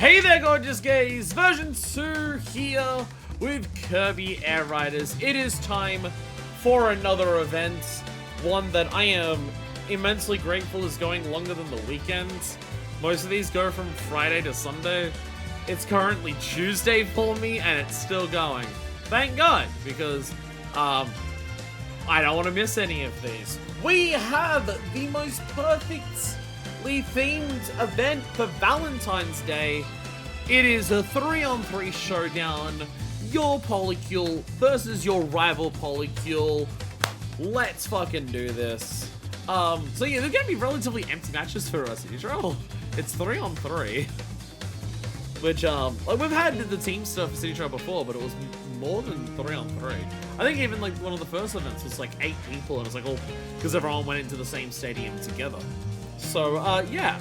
Hey there, gorgeous gays! Version 2 here with Kirby Air Riders. It is time for another event, one that I am immensely grateful is going longer than the weekends. Most of these go from Friday to Sunday. It's currently Tuesday for me, and it's still going. Thank God, because I don't want to miss any of these. We have the most perfectly themed event for Valentine's Day. It is a 3-on-3 showdown. Your Polycule versus your rival Polycule. Let's fucking do this. So yeah, there's gonna be relatively empty matches for us, City. It's 3-on-3. Which, like, we've had the team stuff for City Trail before, but it was more than 3-on-3. I think even, like, one of the first events was, like, 8 people, and it was, like, all because everyone went into the same stadium together. So, yeah.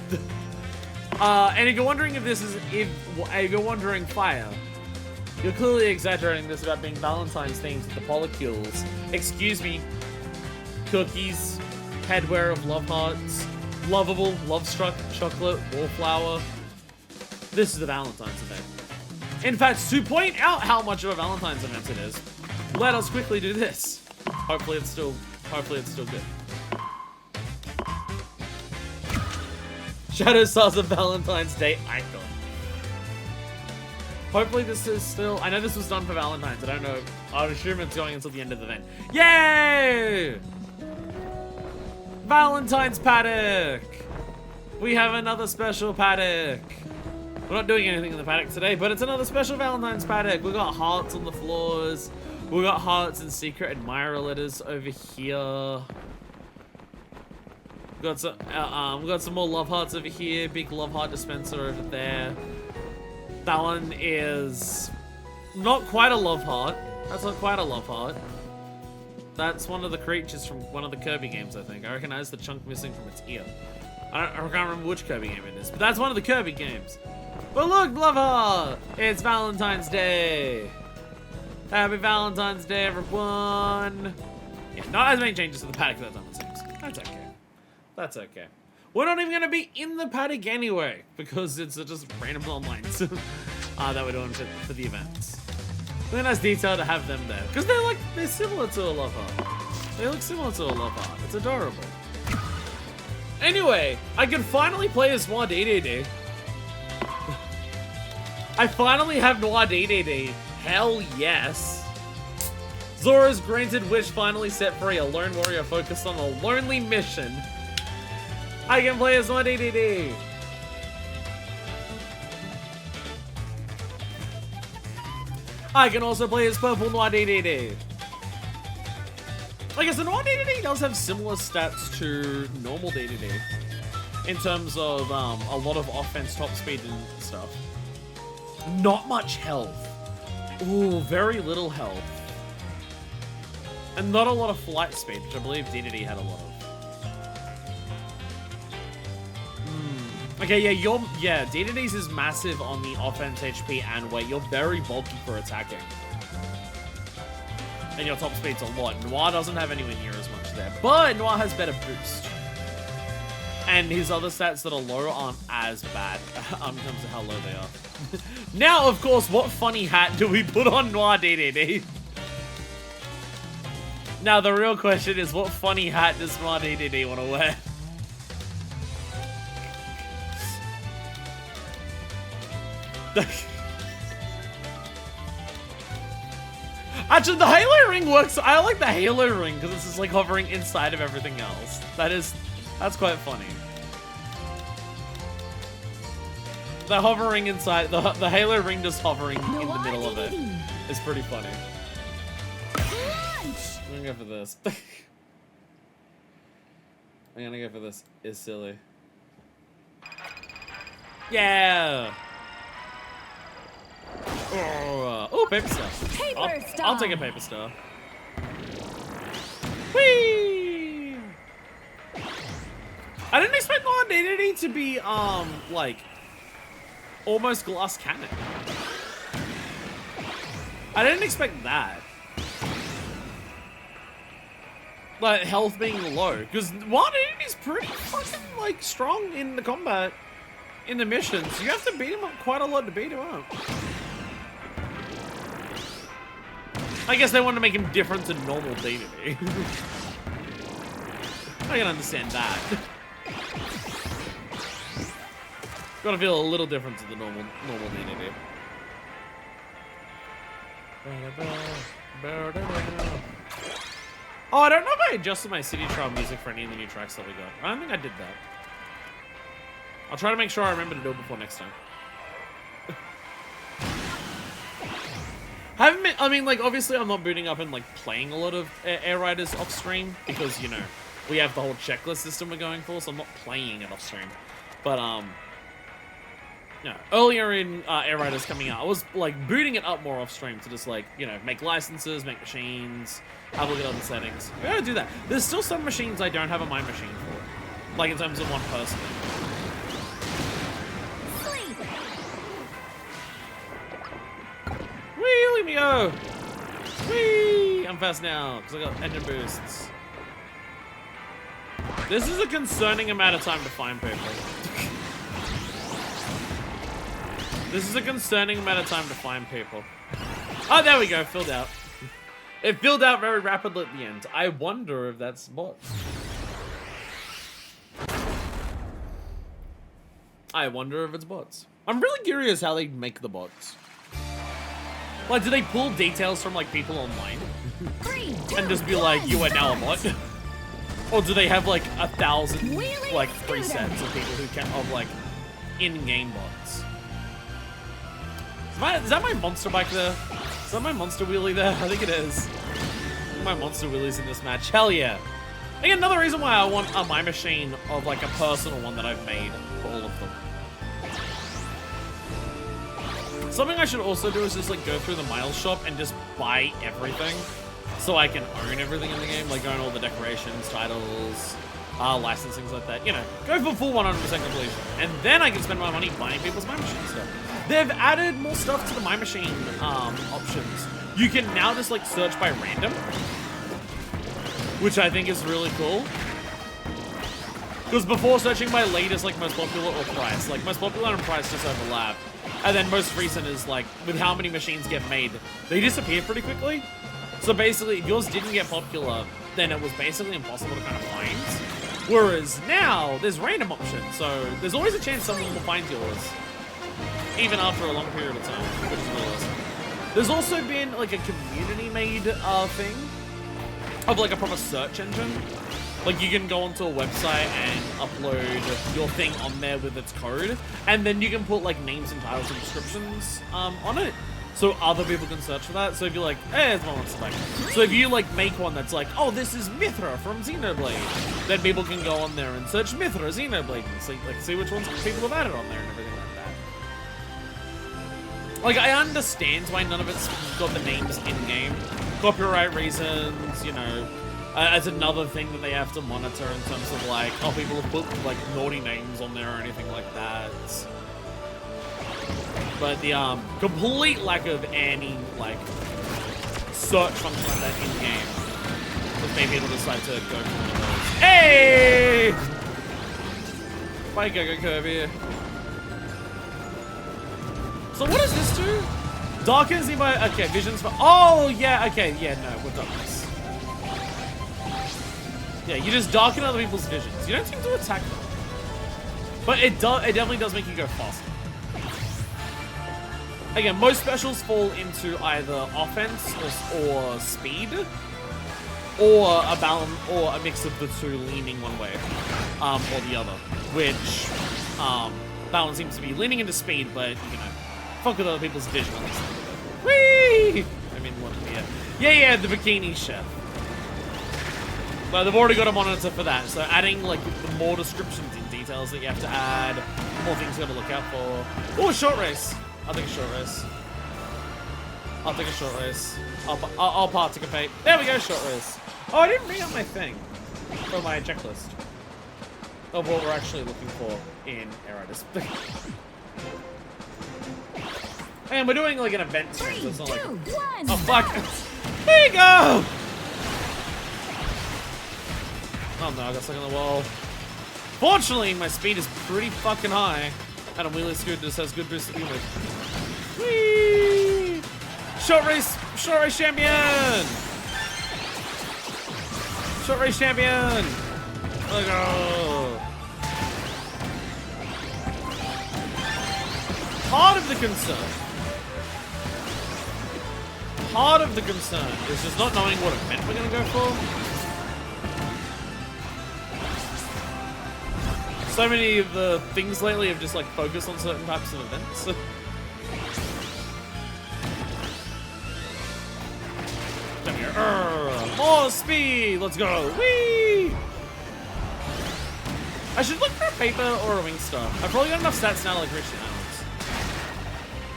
And if you're wondering if you're wondering fire, you're clearly exaggerating this about being Valentine's themed with the Polycules. Excuse me. Cookies, headwear of love hearts, lovable, love-struck chocolate, wallflower. This is the Valentine's event. In fact, to point out how much of a Valentine's event it is, let us quickly do this. Hopefully it's still good. Shadow Stars of Valentine's Day icon. Hopefully this is still, I know this was done for Valentine's, I don't know. I would assume it's going until the end of the event. Yay! Valentine's paddock! We have another special paddock. We're not doing anything in the paddock today, but it's another special Valentine's paddock. We got hearts on the floors. We got hearts and secret admirer letters over here. We got some more love hearts over here. Big love heart dispenser over there. That one is not quite a love heart. That's not quite a love heart. That's one of the creatures from one of the Kirby games, I think. I recognize the chunk missing from its ear. I can't remember which Kirby game it is, but that's one of the Kirby games. But look, love heart! It's Valentine's Day. Happy Valentine's Day, everyone. Yeah, not as many changes to the paddock that done, it seems. That's okay. That's okay. We're not even going to be in the paddock anyway, because it's just random online that we're doing for the events. Really nice detail to have them there, because they're similar to a love heart. They look similar to a love heart. It's adorable. Anyway, I can finally play as Noir DDD. I finally have Noir DDD. Hell yes. Zora's granted wish finally set free. A lone warrior focused on a lonely mission. I can play as Noir DDD. I can also play as Purple Noir DDD. I guess the Noir DDD does have similar stats to normal DDD in terms of a lot of offense, top speed, and stuff. Not much health. Ooh, very little health. And not a lot of flight speed, which I believe DDD had a lot of. Okay, yeah, DDD's is massive on the offense, HP, and weight. You're very bulky for attacking. And your top speed's a lot. Noir doesn't have anywhere near as much there, but Noir has better boost. And his other stats that are low aren't as bad in terms of how low they are. Now, of course, what funny hat do we put on Noir DDD? Now, the real question is, what funny hat does Noir DDD want to wear? Actually, the Halo ring works. I like the Halo ring because it's just like hovering inside of everything else. That's quite funny. The hovering inside, the Halo ring just hovering in the middle of it is pretty funny. I'm gonna go for this. I'm gonna go for this. It's silly. Yeah. Oh, paper star. I'll take a paper star. Whee! I didn't expect Noir DDD to be, like, almost glass cannon. I didn't expect that. Like, health being low. Because Noir DDD is pretty fucking, like, strong in the combat. in the missions, you have to beat him up quite a lot to beat him up. I guess they want to make him different to normal D&D. I can understand that. Gotta feel a little different to the normal D&D. Oh, I don't know if I adjusted my city trial music for any of the new tracks that we got. I don't think I did that. I'll try to make sure I remember to do it before next time. I mean, like, obviously I'm not booting up and, like, playing a lot of Air Riders off stream because, you know, we have the whole checklist system we're going for, so I'm not playing it off stream. But, yeah, earlier in Air Riders coming out, I was, like, booting it up more off stream to just, like, you know, make licenses, make machines, have a look at other settings. We gotta do that. There's still some machines I don't have a my machine for. Like, in terms of one person. Whee, let me go! Whee! I'm fast now, because I got engine boosts. This is a concerning amount of time to find people. This is a concerning amount of time to find people. Oh, there we go, filled out. It filled out very rapidly at the end. I wonder if that's bots. I wonder if it's bots. I'm really curious how they make the bots. Like, do they pull details from, like, people online? And just be like, you are now a bot? Or do they have, like, 1,000, like, presets of people who can, of, like, in-game bots? Is that my monster bike there? Is that my monster wheelie there? I think it is. My monster wheelies in this match. Hell yeah. I think another reason why I want a my machine of, like, a personal one that I've made for all of them. Something I should also do is just, like, go through the Miles shop and just buy everything so I can own everything in the game, like own all the decorations, titles, licensings like that. You know, go for full 100% completion. And then I can spend my money buying people's My Machine stuff. They've added more stuff to the My Machine options. You can now just, like, search by random, which I think is really cool. Because before searching by latest, like, most popular or price, like, most popular and price just overlap. And then most recent is, like, with how many machines get made, they disappear pretty quickly. So basically, if yours didn't get popular, then it was basically impossible to kind of find. Whereas now, there's random options, so there's always a chance someone will find yours. Even after a long period of time, which is really awesome. There's also been, like, a community-made thing of, like, a proper search engine. Like, you can go onto a website and upload your thing on there with its code, and then you can put, like, names and titles and descriptions on it, so other people can search for that. So if you're like, hey, it's my monster bike. So if you, like, make one that's like, oh, this is Mithra from Xenoblade, then people can go on there and search Mithra Xenoblade and see, like, see which ones people have added on there and everything like that. Like, I understand why none of it's got the names in-game. Copyright reasons, you know. As another thing that they have to monitor in terms of, like, oh, people have put, like, naughty names on there or anything like that. But the complete lack of any, like, search function like that in-game has made people decide to go for one of those. Hey! Bye, go Kirby. So what does this do? Darkens the okay, visions for, oh, yeah, okay, yeah, no, we've done this. Yeah, you just darken other people's visions. You don't seem to attack them. But it definitely does make you go faster. Again, most specials fall into either offense or speed, or a balance, or a mix of the two leaning one way, or the other. Which, balance seems to be leaning into speed, but, you know, fuck with other people's vision on this thing. Whee! I mean, what, yeah, the bikini chef. But they've already got a monitor for that, so adding, like, the more descriptions and details that you have to add, more things you gotta look out for. Oh, short race. I'll take a short race. I'll take a short race. I'll participate. There we go, short race. Oh, I didn't bring up my thing. Or my checklist. Of what we're actually looking for in Air Riders. And we're doing, like, an event stream, so it's not like... Oh, fuck! There you go! Oh no, I got stuck on the wall. Fortunately, my speed is pretty fucking high. And a wheelie scooter just has good boost to begin with. Whee! Short race champion! Short race champion! Let's go! Part of the concern is just not knowing what event we're gonna go for. So many of the things lately have just like focused on certain types of events. Come here. More speed! Let's go! Whee! I should look for a paper or a wing star. I've probably got enough stats now to like reach the islands.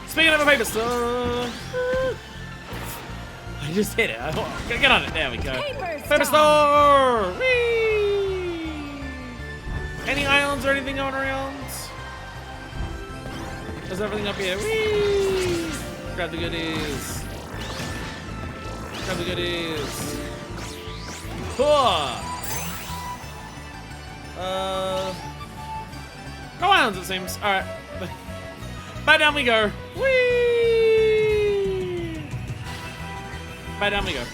Speaking of a paper star, I just hit it. Get on it. There we go. Paper star! Whee! Any islands or anything going around? There's everything up here. Whee! Grab the goodies. Grab the goodies. Cool. No islands, it seems. Alright. Back down we go. Whee! Back down we go.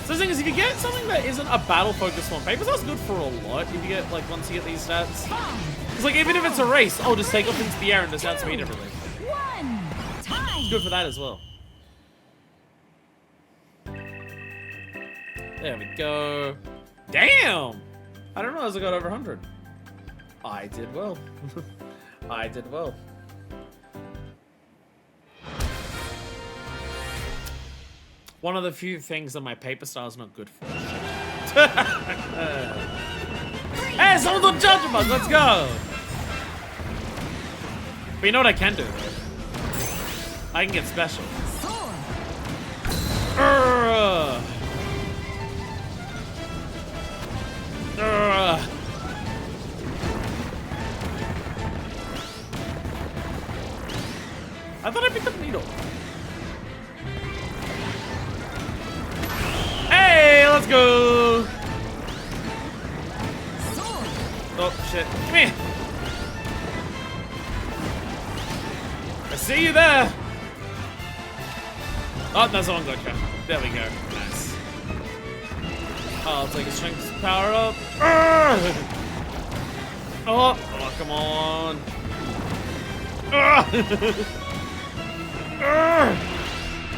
So the thing is, if you get something that isn't a battle-focused one, Paper Star's good for a lot if you get, like, once you get these stats. It's like, even if it's a race, I'll just take off into the air and just outspeed everything. It's good for that as well. There we go. Damn! I don't realize I got over 100. I did well. I did well. One of the few things that my paper style is not good for. Hey, someone's on charge of us. Let's go. But you know what I can do? I can get special. I thought I picked up needle. Hey, let's go. Oh shit! Come here. I see you there. Oh, that's one gotcha. There we go. Nice. Oh, I'll take a strength power up. Oh, come on.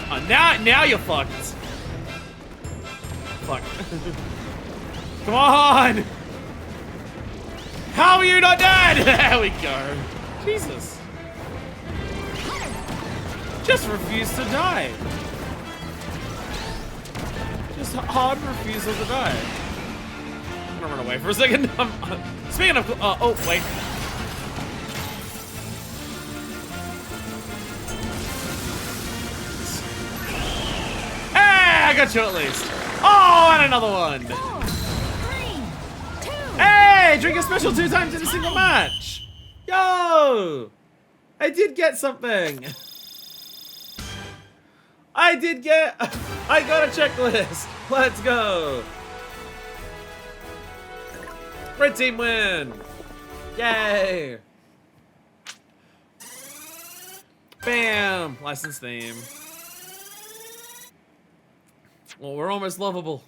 Oh, now you're fucked. Fuck. Come on! How are you not dead? There we go. Jesus. Just refuse to die. Just hard refusal to die. I'm gonna run away for a second. Speaking of, oh wait. Hey, I got you at least. Oh, and another one. 4, 3, 2. Hey, drink a special 2 times in a single match. Yo, I did get something. I got a checklist. Let's go. Red team win. Yay. Bam. License theme. Well, we're almost lovable.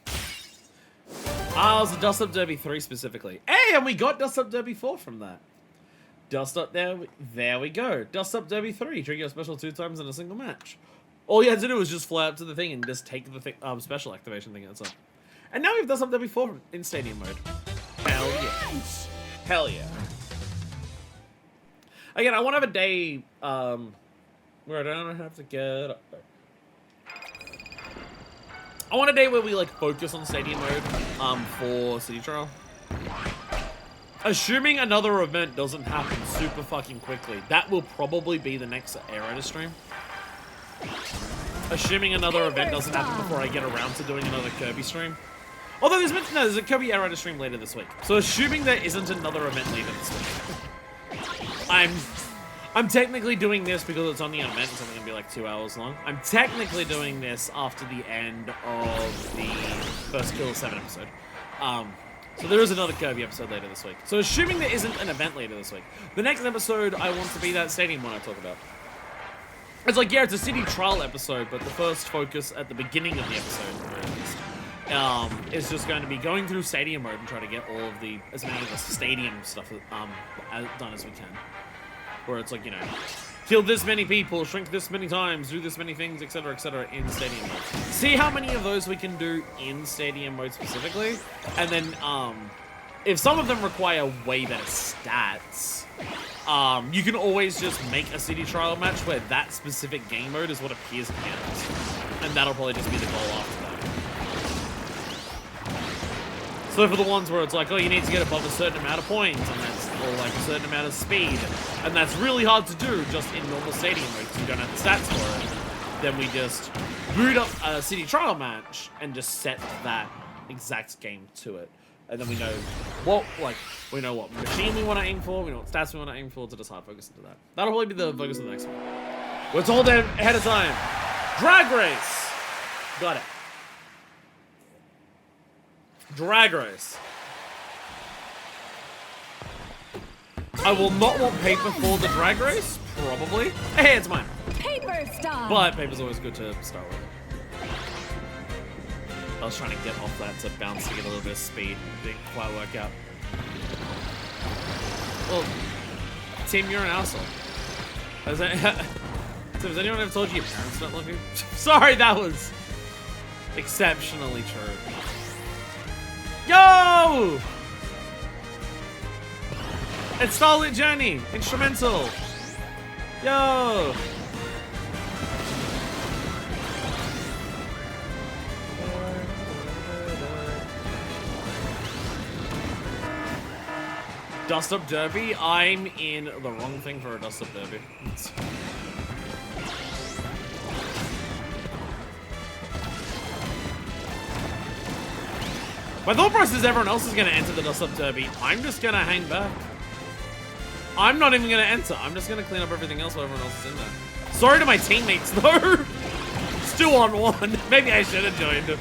Ah, it was a Dust Up Derby 3 specifically. Hey, and we got Dust Up Derby 4 from that. Dust Up there we go. Dust Up Derby 3. Trigger a special 2 times in a single match. All you had to do was just fly up to the thing and just take the thing, special activation thing that's up. And now we've Dust Up Derby 4 in stadium mode. Hell yeah. Hell yeah. Again, I want to have a day where I don't have to get up there. I want a day where we like focus on stadium mode for City Trial. Assuming another event doesn't happen super fucking quickly, that will probably be the next Air Rider stream. Assuming another event doesn't happen before I get around to doing another Kirby stream. Although there's a Kirby Air Rider stream later this week. So assuming there isn't another event later this week, I'm technically doing this because it's only an event. It's only going to be like 2 hours long. I'm technically doing this after the end of the first Kill 7 episode. So there is another Kirby episode later this week. So assuming there isn't an event later this week, the next episode I want to be that stadium one I talk about. It's like, yeah, it's a city trial episode, but the first focus at the beginning of the episode, at least, is just going to be going through stadium mode and trying to get all of as many of the stadium stuff done as we can. Where it's like, you know, kill this many people, shrink this many times, do this many things, etc., in stadium mode. See how many of those we can do in stadium mode specifically, and then if some of them require way better stats, you can always just make a city trial match where that specific game mode is what appears to count, and that'll probably just be the goal after that. So for the ones where it's like, oh, you need to get above a certain amount of points, and that's, or like a certain amount of speed, and that's really hard to do just in normal stadium mode because you don't have the stats for it, then we just boot up a city trial match and just set that exact game to it. And then we know what machine we want to aim for, we know what stats we want to aim for, to just hard focus into that. That'll probably be the focus of the next one. We're told ahead of time. Drag race! Got it. Drag race. I will not want paper for the drag race, probably. Hey, it's mine. Paper style. But paper's always good to start with. I was trying to get off that to bounce to get a little bit of speed. Didn't quite work out. Well, Tim, you're an asshole. Has anyone ever told you your parents don't love you? Sorry, that was exceptionally true. Yo! It's Starlit Journey, instrumental. Yo! Dust Up Derby? I'm in the wrong thing for a Dust Up Derby. My thought process is everyone else is going to enter the Dust Up Derby. I'm just going to hang back. I'm not even going to enter. I'm just going to clean up everything else while everyone else is in there. Sorry to my teammates, though. Still on one. Maybe I should have joined.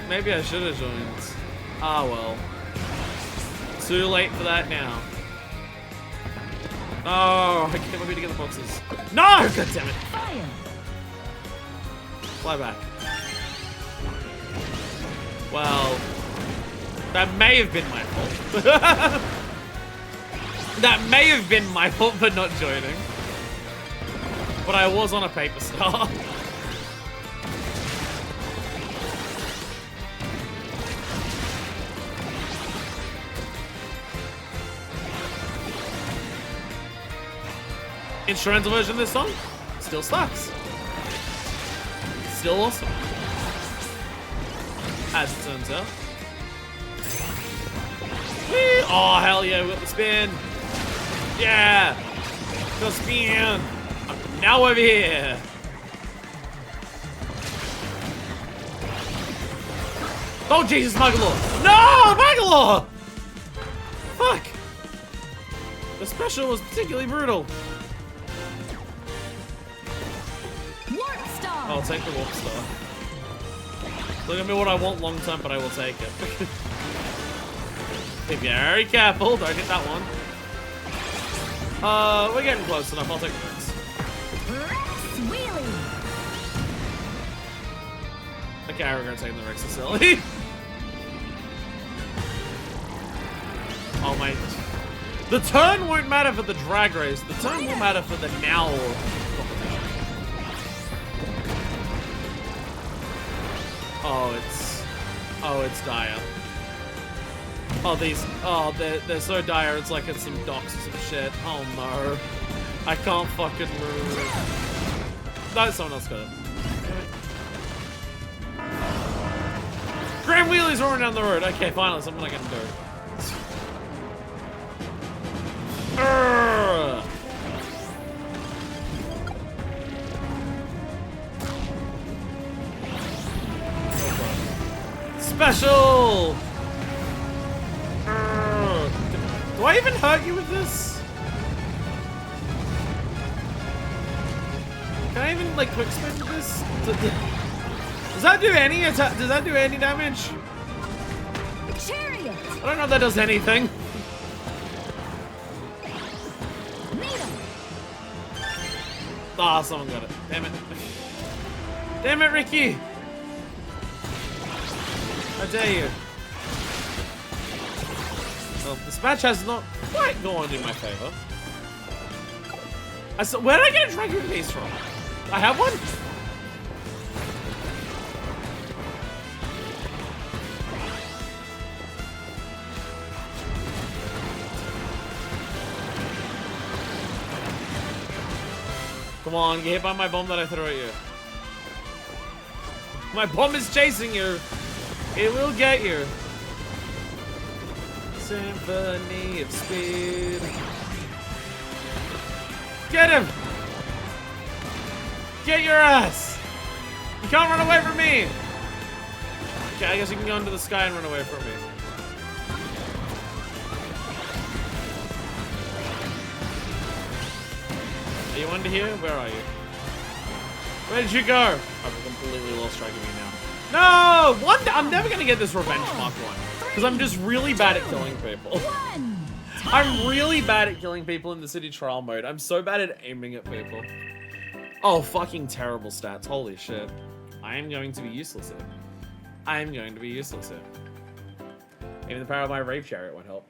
Maybe I should have joined. Ah, well. Too late for that now. Oh, I can't wait to get the boxes. No! God damn it. Fire. Fly back. Well, that may have been my fault. That may have been my fault for not joining. But I was on a paper star. Instrumental version of this song still sucks. Still awesome. As it turns out. Whee! Oh, hell yeah, we got the spin. Yeah! The spin! I'm now over here. Oh, Jesus, Magalore! No! Magalore! Fuck! The special was particularly brutal. Warp star. I'll take the Warp Star. Look at me what I want long term, but I will take it. Be very careful, don't hit that one. We're getting close enough, I'll take the Rex. Rex wheelie. Okay, we're gonna take the Rex facility. Oh my. The turn won't matter for the drag race, the turn will matter for the now competition. Oh, it's dire. Oh, they're so dire, it's like it's some docks or some shit. Oh no. I can't fucking move. No, someone else got it. Grand Wheelie's rolling down the road. Okay, finally, something I can do. Urgh. Special! Do I even hurt you with this? Can I even like quick spin this? Does that do any attack? Does that do any damage? Chariot. I don't know if that does anything. Needle. Ah, someone got it. Damn it. Damn it, Ricky. How dare you? Well, this match has not quite gone in my favor. Where did I get a dragon piece from? I have one? Come on, get hit by my bomb that I threw at you. My bomb is chasing you. It will get you. Symphony of Speed. Get him! Get your ass! You can't run away from me! Okay, I guess you can go into the sky and run away from me. Are you under here? Where are you? Where did you go? I've completely lost track of you now. No! I'm never gonna get this revenge mark one. Because I'm just really bad at killing people. I'm really bad at killing people in the city trial mode. I'm so bad at aiming at people. Oh, fucking terrible stats. Holy shit. I am going to be useless here. I am going to be useless here. Even the power of my Rave Chariot won't help.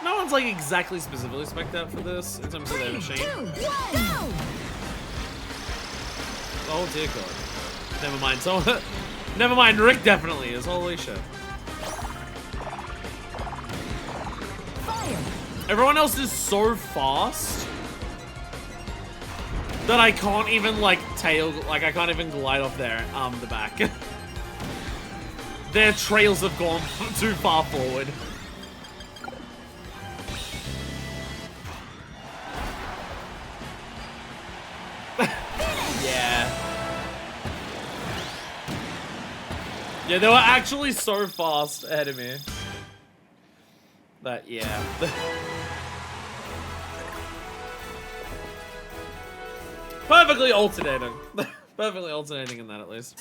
No one's like exactly specifically spec'd out for this in terms of their machine. 3, 2, 1, go! Oh dear god. Never mind. So, never mind. Rick definitely is. Holy shit. Fire. Everyone else is so fast that I can't even like I can't even glide off the back. Their trails have gone too far forward. Yeah, they were actually so fast ahead of me. That, yeah. Perfectly alternating. Perfectly alternating in that, at least.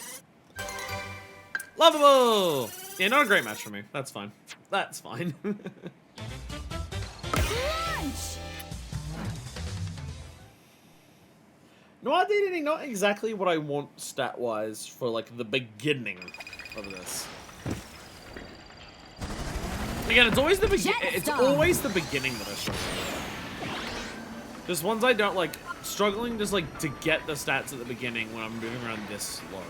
Lovable! Yeah, not a great match for me. That's fine. That's fine. No, ideally not exactly what I want stat-wise for, like, the beginning of this. Again, it's always the beginning that I struggle with. Just ones I don't, like, struggling just, like, to get the stats at the beginning when I'm moving around this slow.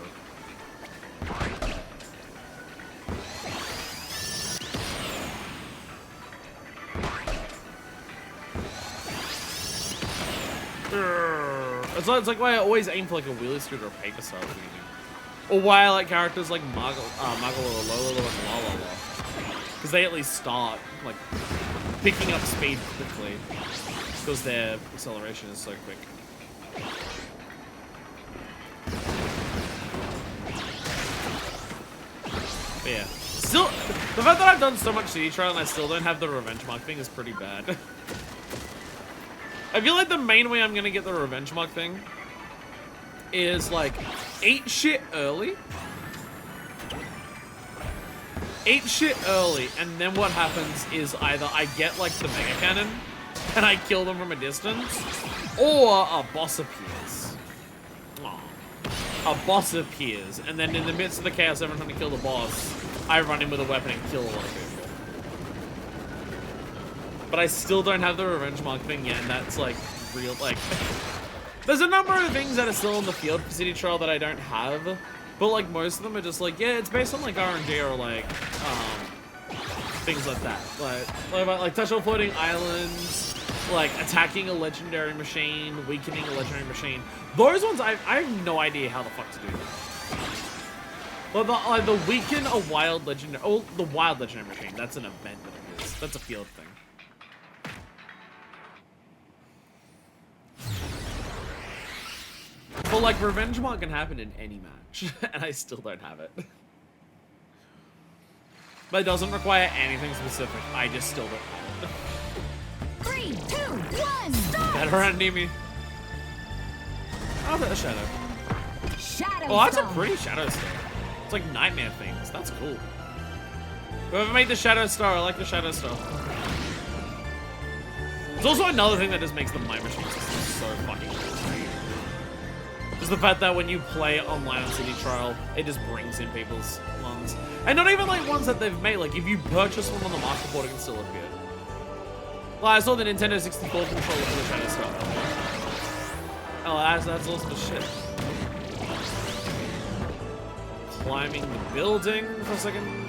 It's like why I always aim for like a wheelie street or a paper style at the beginning. Or why I like characters like Margle or Lolo and La La La. Because they at least start like picking up speed quickly. Because their acceleration is so quick. But yeah. Still, the fact that I've done so much City Trial and I still don't have the revenge mark thing is pretty bad. I feel like the main way I'm gonna get the revenge mark thing is like eat shit early. Eat shit early, and then what happens is either I get like the mega cannon and I kill them from a distance, or a boss appears. Aww. A boss appears, and then in the midst of the chaos, everyone trying to kill the boss, I run in with a weapon and kill a lot of people. But I still don't have the revenge mark thing yet, and that's like real, like... There's a number of things that are still in the field for City Trial that I don't have, but like most of them are just like, yeah, it's based on like RNG or like, things like that. Like touch on floating islands, like attacking a legendary machine, weakening a legendary machine. Those ones, I have no idea how the fuck to do them. Well, the weaken a wild legendary, oh, the wild legendary machine, that's an event that it is. That's a field thing. But like, Revenge Mark can happen in any match, and I still don't have it. But it doesn't require anything specific. I just still don't have it. 3, 2, 1, start! Better around near me. I'll take the shadow. Shadow Oh, that's a Stone. pretty shadow star. It's like nightmare things. That's cool. Whoever made the shadow star, I like the shadow star. There's also another thing that just makes the Might Machine system so fucking good. Just the fact that when you play online on City Trial, it just brings in people's ones. And not even like ones that they've made, like if you purchase one on the Masterboard, it can still appear. Like I saw the Nintendo 64 controller for the Shadow Star. Oh, that's awesome as shit. Climbing the building for a second.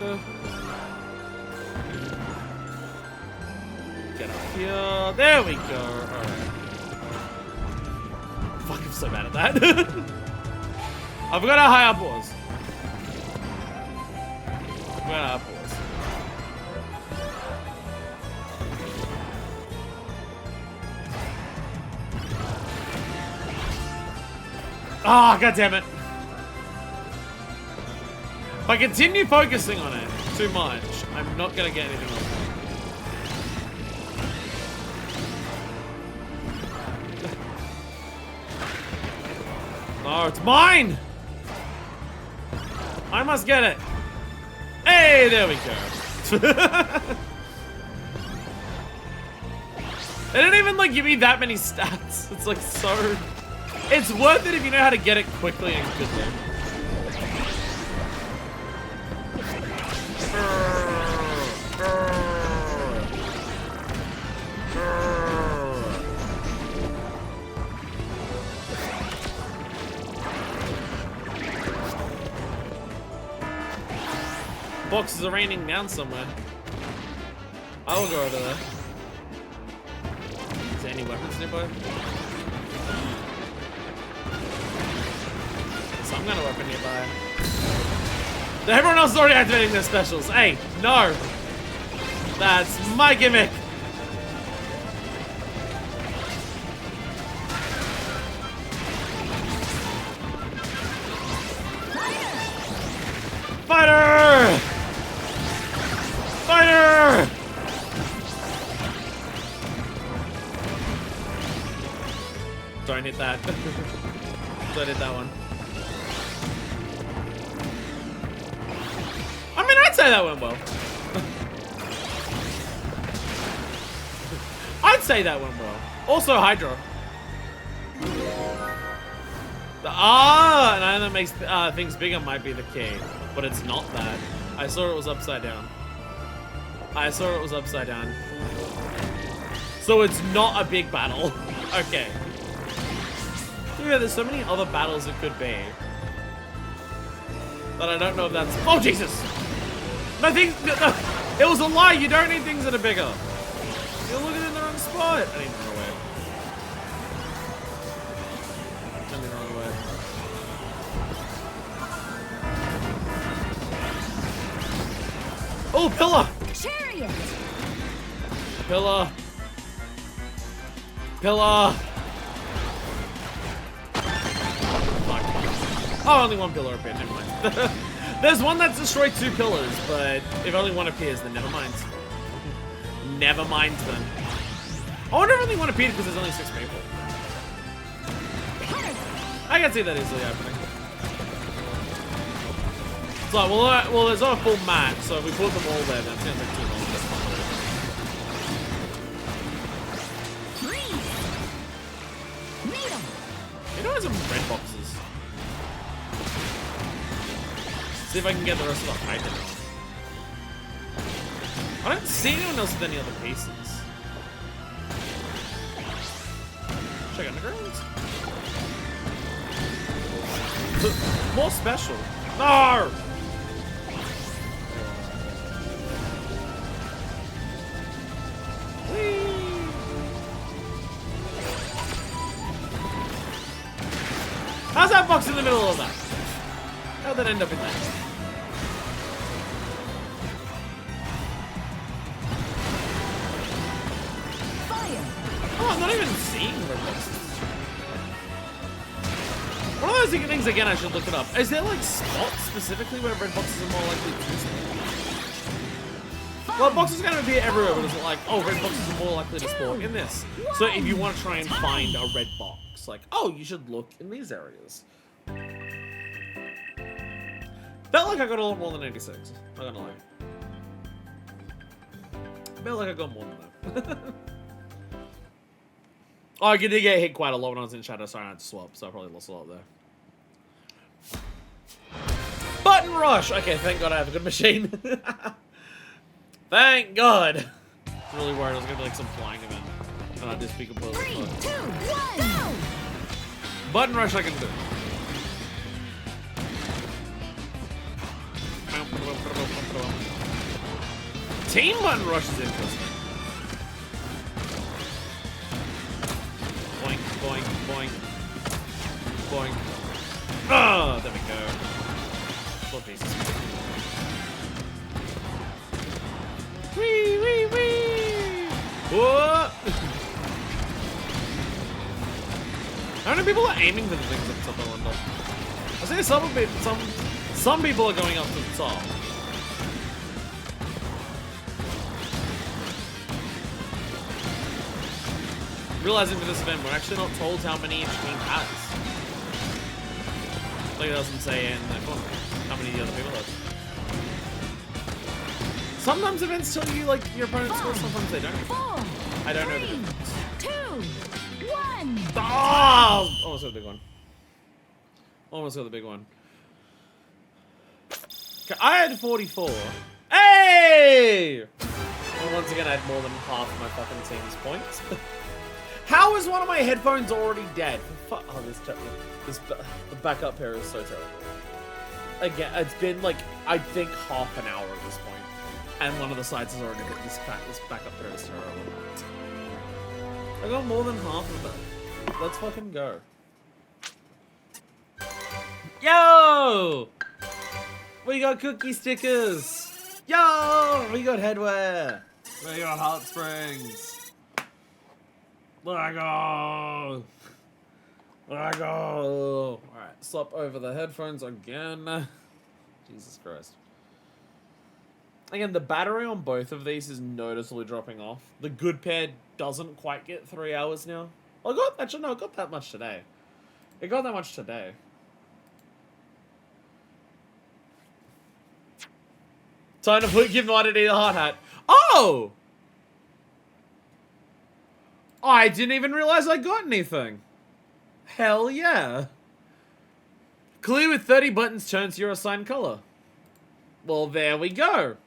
Get up here. There we go. Alright. Fuck, I'm so bad at that. I forgot how high up it was. I forgot how up it was. Ah, god damn it. If I continue focusing on it too much, I'm not gonna get anything else. No, it's mine! I must get it. Hey, there we go. They don't even like give me that many stats. It's like so... It's worth it if you know how to get it quickly and goodly. Boxes are raining down somewhere. I will go over there. Is there any weapons nearby? Some kind of weapon nearby. Everyone else is already activating their specials. Hey, no! That's my gimmick! Fighter! Fighter! Don't hit that. Don't hit that one. I mean, I'd say that went well. I'd say that went well. Also, Hydra. And I know that makes things bigger might be the key, but it's not that. I saw it was upside down. I saw it was upside down. So it's not a big battle. Okay. Yeah, there's so many other battles it could be. But I don't know if that's... Oh, Jesus! No, things... No, it was a lie. You don't need things that are bigger. You're looking in the wrong spot. I need to run away. I need to run away. Oh, pillar! Chariot! Pillar. Pillar. Fuck. Oh, only one pillar appeared. Never mind. There's one that's destroyed 2 pillars, but if only one appears, then never mind. Never mind then. I wonder if only one appeared because there's only 6 people. I can see that easily happening. It's like, well, there's not a full match, so if we put them all there, that's gonna take too long. You know, some red boxes. See if I can get the rest of the Hydra. I don't see anyone else with any other pieces. Check underground. More special. No! How's that box in the middle of that? How'd that end up in there? Fire! Oh, I'm not even seeing red boxes. interesting things, again, I should look it up. Is there, like, spots specifically where red boxes are more likely to spawn? Well, boxes are going to appear everywhere, but it's like, oh, red boxes are more likely to spawn in this. So if you want to try and find a red box, like, oh, you should look in these areas. Felt like I got a lot more than 86. I'm not gonna lie. Felt like I got more than that. Oh, I did get hit quite a lot when I was in Shadow, so I had to swap, so I probably lost a lot there. Button rush! Okay, thank God I have a good machine. Thank God! I was really worried I was gonna be like some flying event. And I'd just be completely 3, 2, 1, go! Button rush I can do. Team button rush is interesting. Boink, boink, boink. Boink. Oh, there we go. Oh, Jesus. Wee, wee, wee! Whoa! How many people are aiming for the things at the top of the window? I say some people are going up to the top. Realizing for this event, we're actually not told how many each team has. Like it doesn't say in the corner how many the other people have. Sometimes events tell you like your opponent's score, sometimes they don't. 4, I don't know the 3, difference. 2, 1. Oh! Almost got the big one. Almost got the big one. Okay, I had 44. Hey! Well, once again, I had more than half of my fucking team's points. How is one of my headphones already dead? Oh, the backup pair is so terrible. Again, it's been like, I think half an hour at this point. And one of the sides has already hit this backup pair is terrible. I got more than half of it. Let's fucking go. Yo! We got cookie stickers! Yo! We got headwear! We got heart springs! Let go! Let go! Alright, swap over the headphones again. Jesus Christ. Again, the battery on both of these is noticeably dropping off. The good pair doesn't quite get 3 hours now. Well, actually, no, it got that much today. It got that much today. Time to give Mighty the hard hat. Oh! I didn't even realize I got anything. Hell yeah. Clear with 30 buttons turns your assigned color. Well, there we go.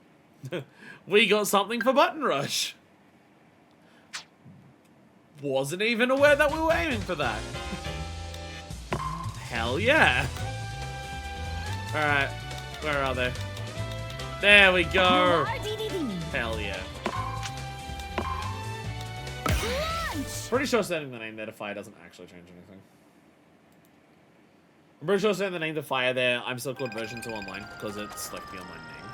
We got something for Button Rush. Wasn't even aware that we were aiming for that. Hell yeah. Alright, where are they? There we go. Hell yeah. Pretty sure setting the name there to fire doesn't actually change anything. I'm pretty sure setting the name to fire there, I'm still called version 2 online because it's like the online name.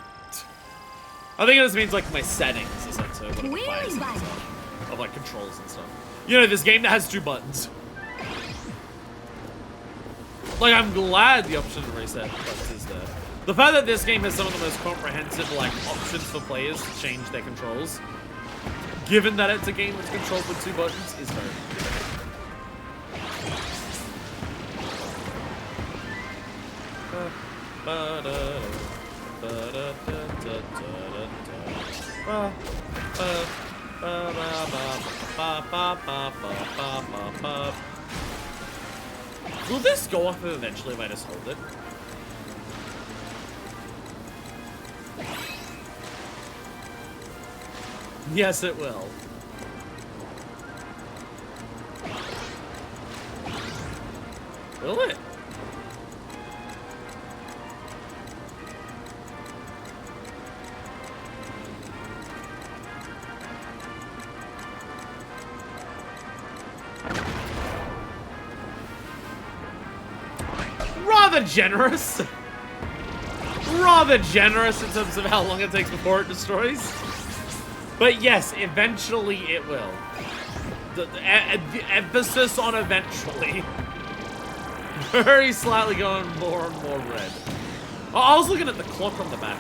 I think it just means like my settings is like so what the fire settings are, of like controls and stuff. You know, this game that has 2 buttons. Like, I'm glad the option to reset buttons is there. The fact that this game has some of the most comprehensive like options for players to change their controls, given that it's a game that's controlled with 2 buttons, is very Will this go off eventually if I just hold it? Yes, it will. Will it? Rather generous. Rather generous in terms of how long it takes before it destroys. But yes, eventually it will. The emphasis on eventually. Very slightly going more and more red. Oh, I was looking at the clock on the back.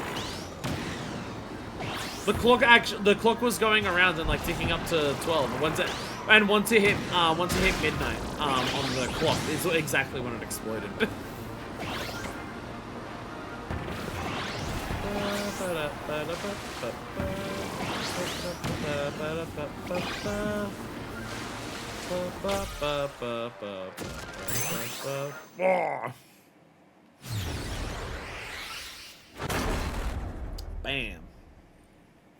The clock was going around and like ticking up to 12. Once it hit midnight on the clock is exactly when it exploded. Bam.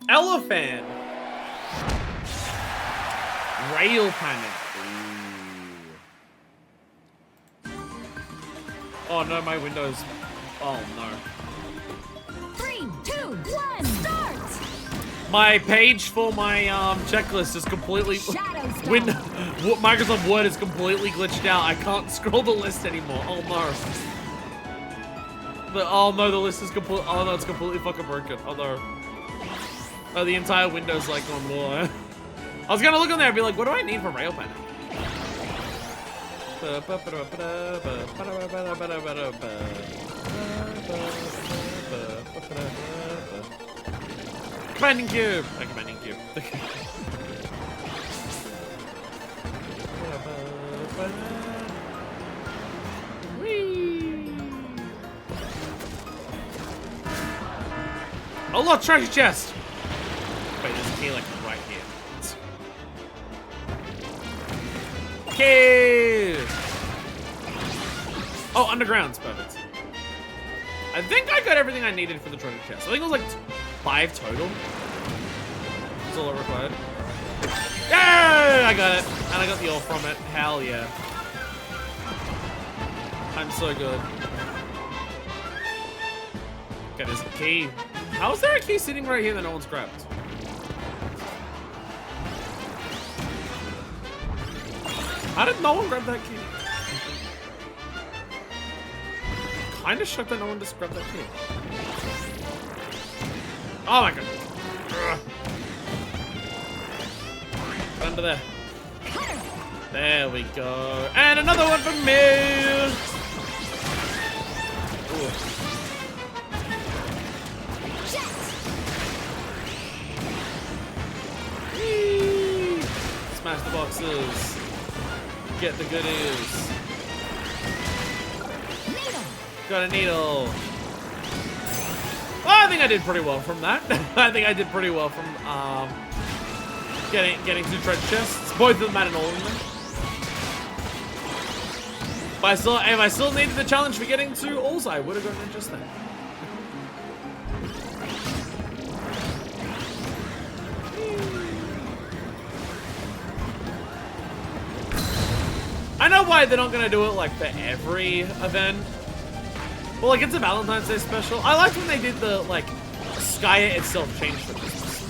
Elephant. Rail panic. Ooh. Oh no, my Windows. Oh no. 3, 2, 1, start! My page for my checklist is completely. Shadows Microsoft Word is completely glitched out. I can't scroll the list anymore. Oh no. Oh no, the list is complete. Oh no, it's completely fucking broken. Oh no. Oh, the entire window's like on more. I was gonna look on there and be like, what do I need for rail panic? Commanding cube! A commanding cube. Whee! Oh look, treasure chest! Wait, there's a key like right here. Key! Oh, underground's perfect. I think I got everything I needed for the treasure chest. I think it was like 5 total. That's all I required. Yeah, I got it. And I got the ore from it. Hell yeah. I'm so good. Okay, there's a key. How is there a key sitting right here that no one's grabbed? How did no one grab that key? Kinda shocked that no one just grabbed that key. Oh my god. Ugh. Under there. There we go. And another one for me. Ooh. Whee! Smash the boxes. Get the goodies. Got a needle. Oh, I think I did pretty well from that. I think I did pretty well from getting 2 treasure chests. Both of them had an all in them. But if I still needed the challenge for getting 2 alls, I would have gotten it just then. I know why they're not gonna do it like for every event. Well, like it's a Valentine's Day special. I liked when they did the like Skya itself changed for Christmas.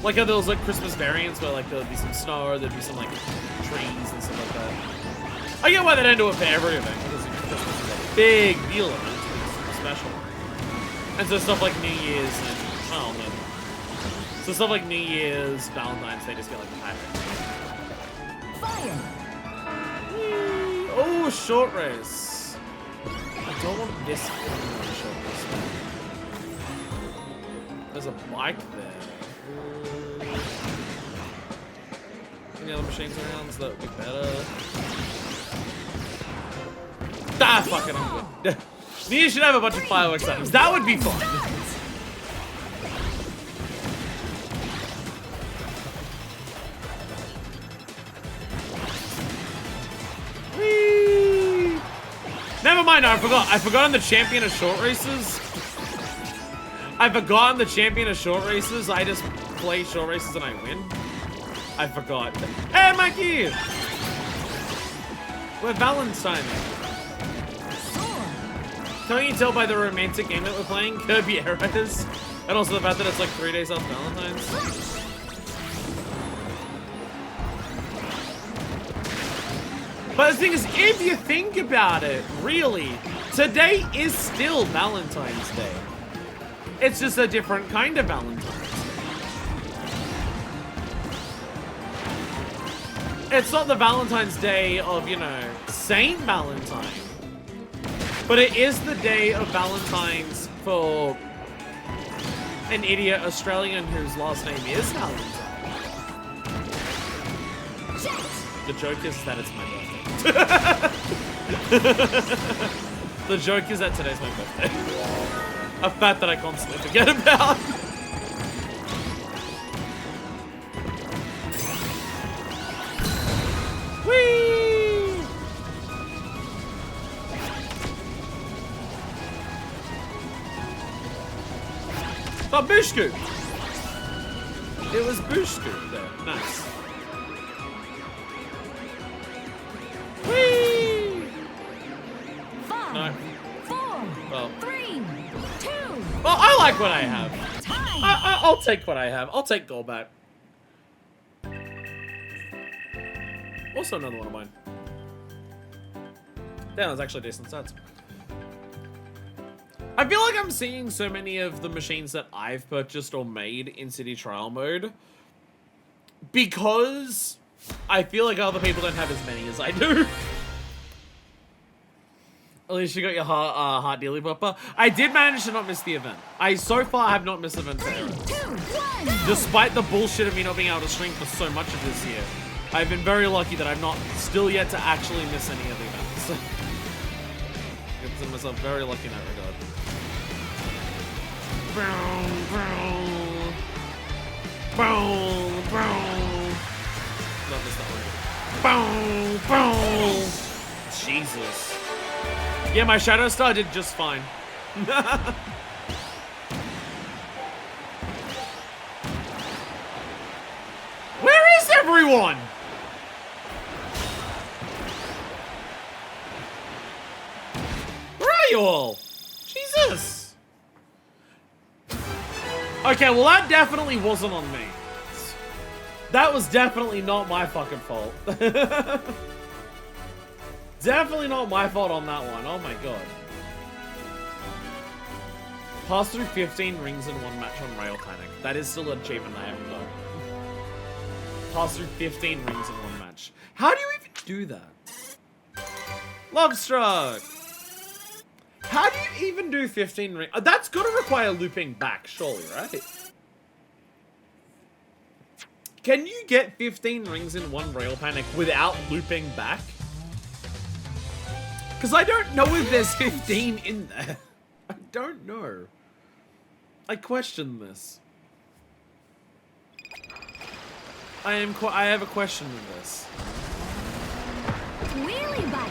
Like how there was like Christmas variants where like there would be some snow, there'd be some like trees and stuff like that. I get why they didn't do it for every event because Christmas is a big deal event. It's special. And so stuff like New Year's and I don't know. So stuff like New Year's, Valentine's, they just get like a packet. Fire! Oh, short race. I don't want this short race. There's a bike there. Any other machines around so that would be better? Ah, fuck it, I'm good. You should have a bunch of fireworks items. That would be fun. Whee! Never mind, I forgot. I forgot I'm the champion of short races. I forgot I'm the champion of short races. I just play short races and I win. I forgot. Hey, Mikey! We're Valentine. Can't you tell by the romantic game that we're playing? Kirby Air Riders. And also the fact that it's like 3 days after Valentine's. But the thing is, if you think about it, really, today is still Valentine's Day. It's just a different kind of Valentine's Day. It's not the Valentine's Day of, you know, Saint Valentine. But it is the day of Valentine's for an idiot Australian whose last name is Valentine. The joke is that it's my birthday. The joke is that today's my birthday. A fact that I constantly forget about. Whee! Oh, Bush Scoop! It was Bush Scoop there. Nice. Whee! 5, No. 4, Well. 3, 2. Well, I like what I have. Time. I'll take what I have. I'll take gold back. Also another one of mine. Damn, that's actually decent stats. I feel like I'm seeing so many of the machines that I've purchased or made in City Trial mode because I feel like other people don't have as many as I do. At least you got your heart dealy bopper. I did manage to not miss the event. I so far have not missed event 3, 2, 1. despite the bullshit of me not being able to stream for so much of this year. I've been very lucky that I've not still yet to actually miss any of the events. I consider myself very lucky in that regard. Boom, boom, boom, boom. Not miss that one. Boom, boom. Jesus. Yeah, my Shadow Star did just fine. Where is everyone? Where are you all? Jesus. Okay, well that definitely wasn't on me. That was definitely not my fucking fault. Definitely not my fault on that one. Oh my god. Pass through 15 rings in one match on Rail Panic. That is still an achievement I haven't done. Pass through 15 rings in one match. How do you even do that? Love Struck! How do you even do 15 rings? That's gotta require looping back, surely, right? Can you get 15 rings in one Rail Panic without looping back? Because I don't know if there's 15 in there. I don't know. I question this. I have a question in this. Wheelie bike.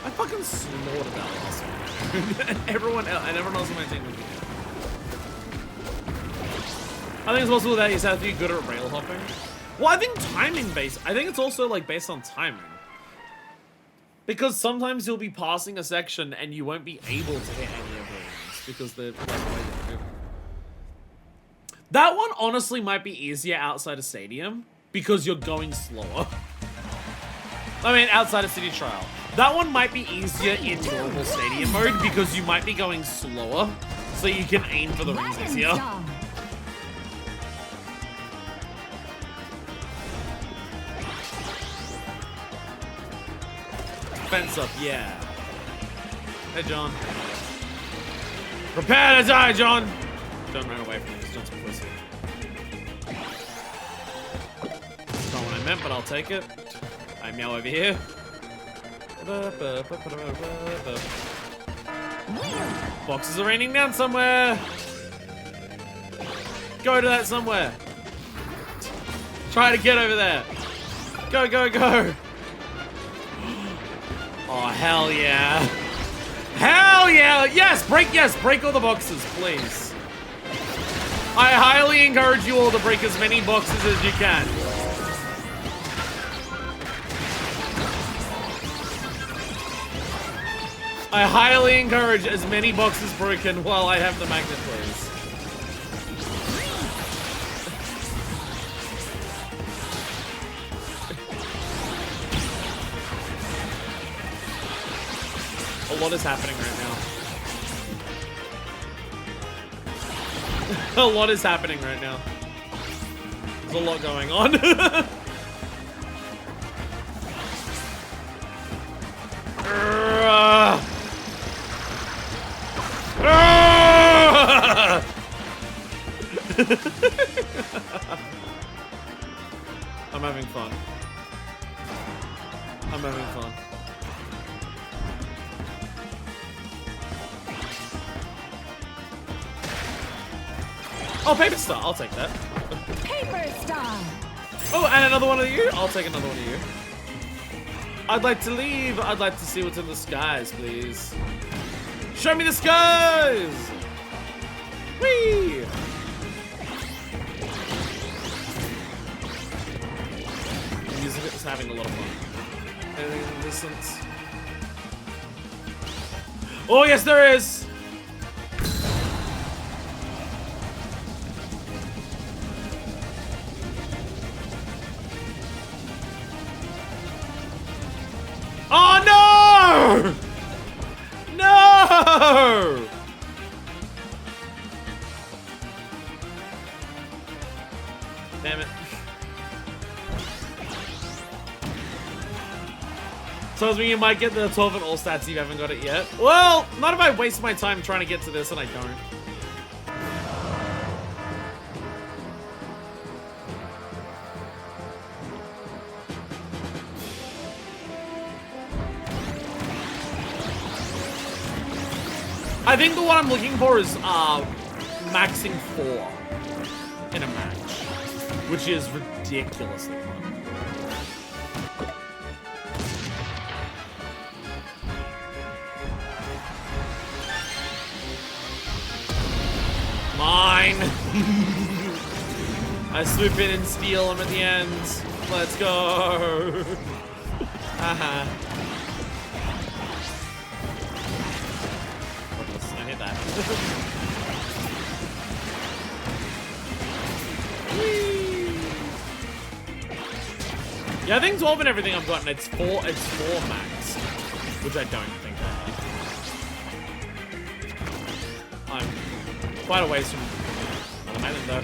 I fucking slaughtered that last one. and everyone else on my team would be dead. I think it's possible that you have to be good at rail hopping. Well, I think timing based. I think it's also like based on timing. Because sometimes you'll be passing a section and you won't be able to hit any of those because they're like way different. That one honestly might be easier outside a stadium because you're going slower. I mean, outside of City Trial. That one might be easier in normal stadium mode because you might be going slower, so you can aim for the rings easier. Fence up, yeah. Hey, John. Prepare to die, John! Don't run away from this, John's pussy. That's not what I meant, but I'll take it. I'm now over here. Boxes are raining down somewhere. Go to that somewhere. Try to get over there. Go, go, go. Oh, hell yeah. Hell yeah. Yes, break all the boxes, please. I highly encourage you all to break as many boxes as you can. I highly encourage as many boxes broken while I have the magnet, please. A lot is happening right now. A lot is happening right now. There's a lot going on. I'm having fun. I'm having fun. Oh, paper star. I'll take that. Paper star. Oh, and another one of you? I'll take another one of you. I'd like to leave. I'd like to see what's in the skies, please. Show me the skies! Whee! The music is having a lot of fun. Anything in the distance? Oh, yes, there is! Oh no! No! Damn it. Tells me you might get the 12 and all stats, you haven't got it yet. Well, not if I waste my time trying to get to this and I don't. I think the one I'm looking for is maxing 4 in a match, which is ridiculously fun. Mine! I swoop in and steal him at the end. Let's go! Haha. I hit that. Yeah, I think 12 and everything I've gotten, it's 4 max, which I don't think I have. I'm quite a ways from an island though.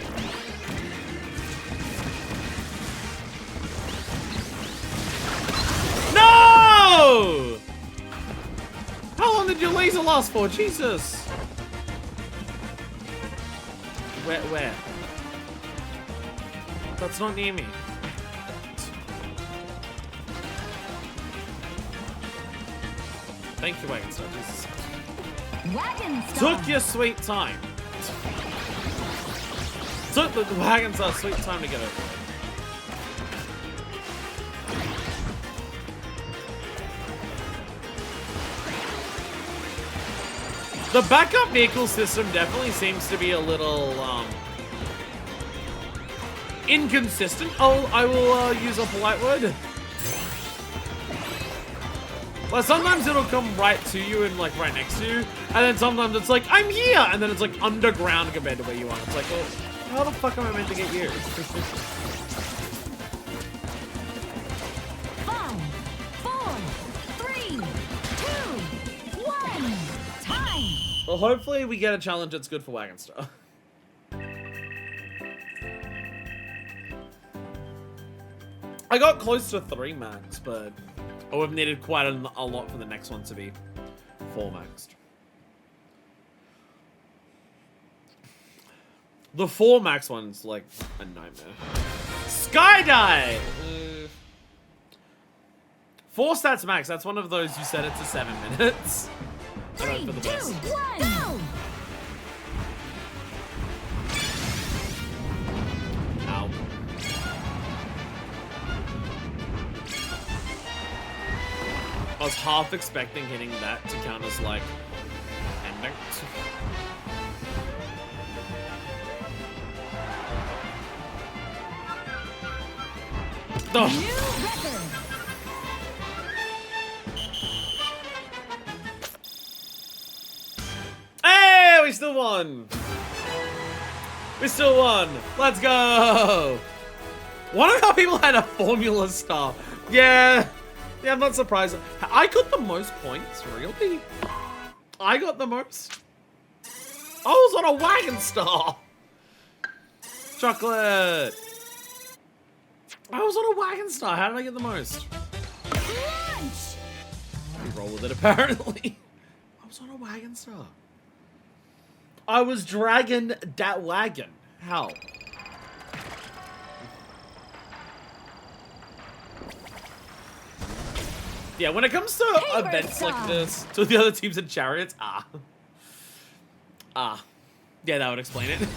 No! How long did your laser last for? Jesus! Where? That's not near me. Thank you, Wagon Star. Jesus. Wagon star. Took your sweet time. Took the Wagon Star sweet time to get over it. The backup vehicle system definitely seems to be a little, inconsistent. Oh, I will, use a polite word. Well, sometimes it'll come right to you and, like, right next to you. And then sometimes it's like, I'm here! And then it's, like, underground compared to where you are. It's like, well, how the fuck am I meant to get you? 5, 4, 3, 2, 1. Time. Well, hopefully we get a challenge that's good for Wagon Star. I got close to 3 max, but I would have needed quite a lot for the next one to be 4 maxed. The 4 max one's like a nightmare. Skydive! 4 stats max, that's one of those you set it to 7 minutes. 3, 2, 1, go! Ow. I was half expecting hitting that to count as like ending. Oh. New record. Hey, we still won. We still won. Let's go. One of our people had a formula star. Yeah, I'm not surprised. I got the most points, really? I got the most. I was on a wagon star. Chocolate. I was on a wagon star. How did I get the most? Crunch. Reroll. roll with it, apparently. I was on a wagon star. I was dragging that wagon. How? Yeah, when it comes to events like this, to the other teams and chariots, yeah, that would explain it.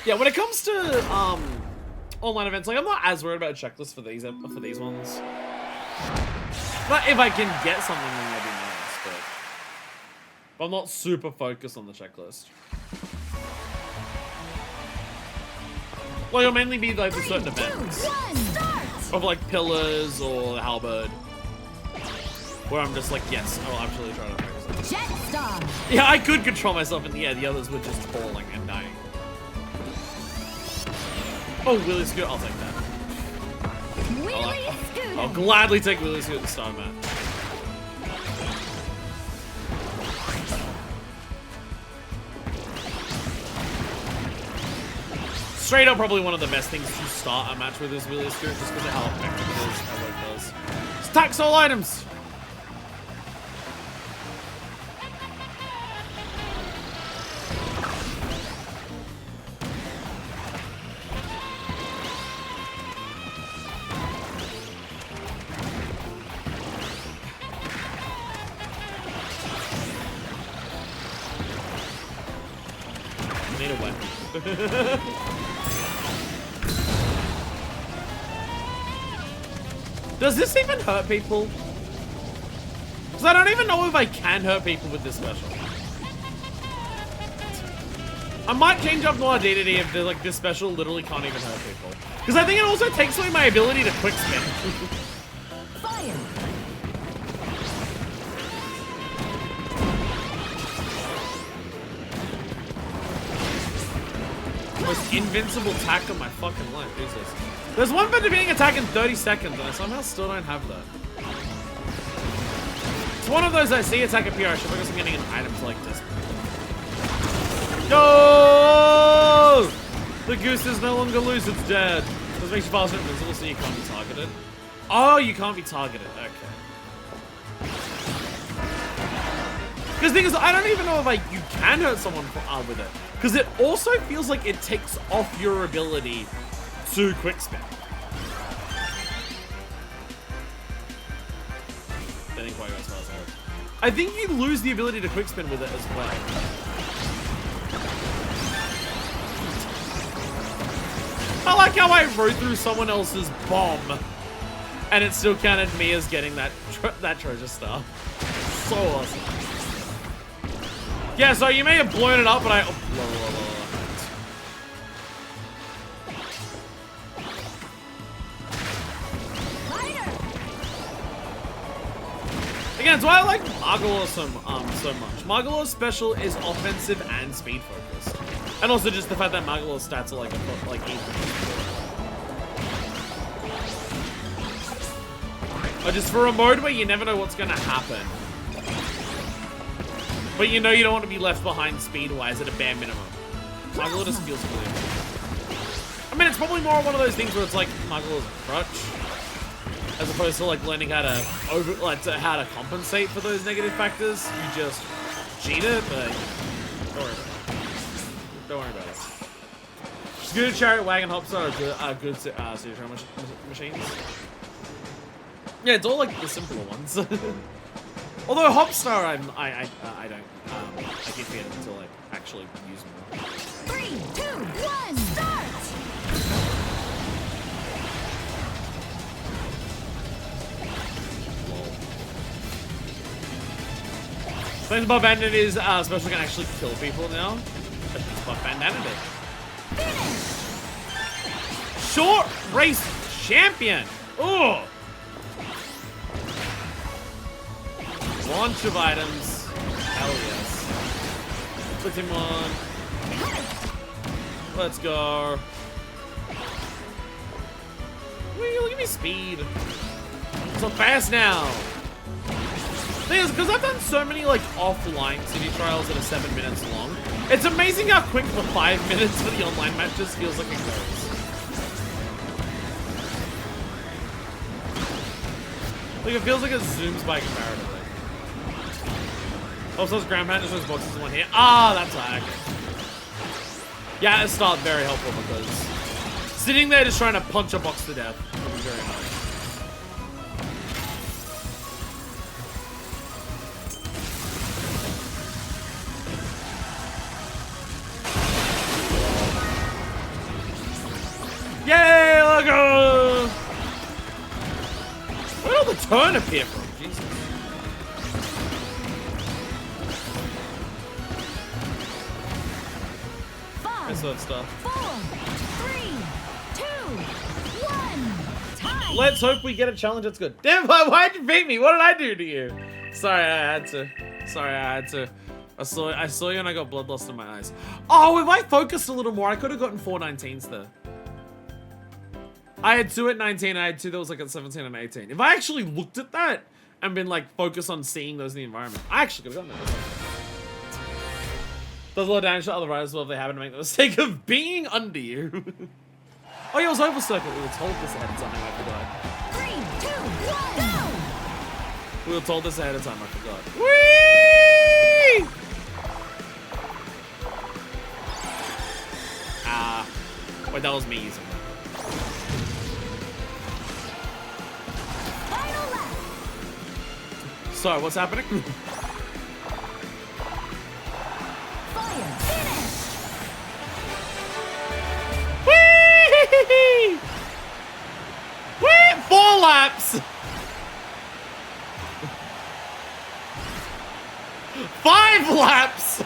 Yeah, when it comes to online events, like I'm not as worried about a checklist for these ones. But if I can get something, then that'd be nice. But I'm not super focused on the checklist. Well, it'll mainly be like the certain events of like pillars or the halberd, where I'm just like, yes, I'll actually try to focus on this. Jet Star. Yeah, I could control myself in the air. The others were just falling and dying. Oh, Wheelie Scooter, I'll take that. Wheelie Scooter. I'll gladly take Wheelie Scooter to start match. Straight up, probably one of the best things to start a match with is Wheelie Scooter, just because of how effective it is at what it does. Stacks all items! Need a weapon. Does this even hurt people? Because I don't even know if I can hurt people with this special. I might change up more identity if like this special literally can't even hurt people. Because I think it also takes away my ability to quick spin. Fire. Most invincible attack of my fucking life. Who's this? There's one for defeating attack in 30 seconds, and I somehow still don't have that. It's one of those I see attack appear. I should focus on getting an item to like this. Go! The goose is no longer loose, it's dead. This makes you faster and invincible, so you can't be targeted. Oh, you can't be targeted. Okay. Because the thing is, I don't even know if like you can hurt someone with it. Because it also feels like it takes off your ability to quick spin. I didn't quite go as far as I heard. I think you lose the ability to quick spin with it as well. I like how I rode through someone else's bomb, and it still counted me as getting that treasure star. So awesome. Yeah, so you may have blown it up, but I... Oh, blah, blah, blah. Again, that's why I like Margalore so much. Margalore's special is offensive and speed focused. And also just the fact that Margalore's stats are like even. Or just for a mode where you never know what's gonna happen. But you know you don't want to be left behind speed-wise at a bare minimum. Margalore just feels clear. I mean, it's probably more one of those things where it's like Margalore's a crutch, as opposed to like learning how to how to compensate for those negative factors. You just cheat it, but don't worry about it. Don't worry about it. Scooter, chariot, wagon, hopstar are good series machines. Yeah, it's all like the simpler ones. Although Hopstar, I don't. I keep forgetting until I actually use them. 3, 2, 1, start! Thanks, Bob Bandit is special can actually kill people now. Bob Bandit. Short race champion. Ooh. Launch of items. Hell yes. Put him on. Let's go. Wee, look at me speed. I'm so fast now. Thing is, because I've done so many like offline city trials that are 7 minutes long, it's amazing how quick the 5 minutes for the online matches feels like it goes. Like it feels like it zooms by comparatively. Also, those ground pounders, those boxes in one here. Ah, that's lag. Yeah, it's not very helpful because sitting there just trying to punch a box to death would be very nice. Yay, let's go! Where did all the turn appear from? Jesus. That sort of stuff. 4, 3, 2, 1. Time. Let's hope we get a challenge that's good. Damn, why'd you beat me? What did I do to you? Sorry, I had to. Sorry, I had to. I saw you and I got bloodlust in my eyes. Oh, if I focused a little more, I could have gotten 4 19s there. I had 2 at 19, I had 2 that was like at 17 and 18. If I actually looked at that and been like focused on seeing those in the environment, I actually could have gotten that. Does a lot of damage to other riders as well if they happen to make the mistake of being under you. Oh, yeah, it was over circle. We were told this ahead of time, I forgot. 3, 2, 1, go! We were told this ahead of time, I forgot. Whee! Ah. Wait, that was me using that. Final lap. So, what's happening? Fire. Finish. Whee! Whee! 4 laps! 5 laps!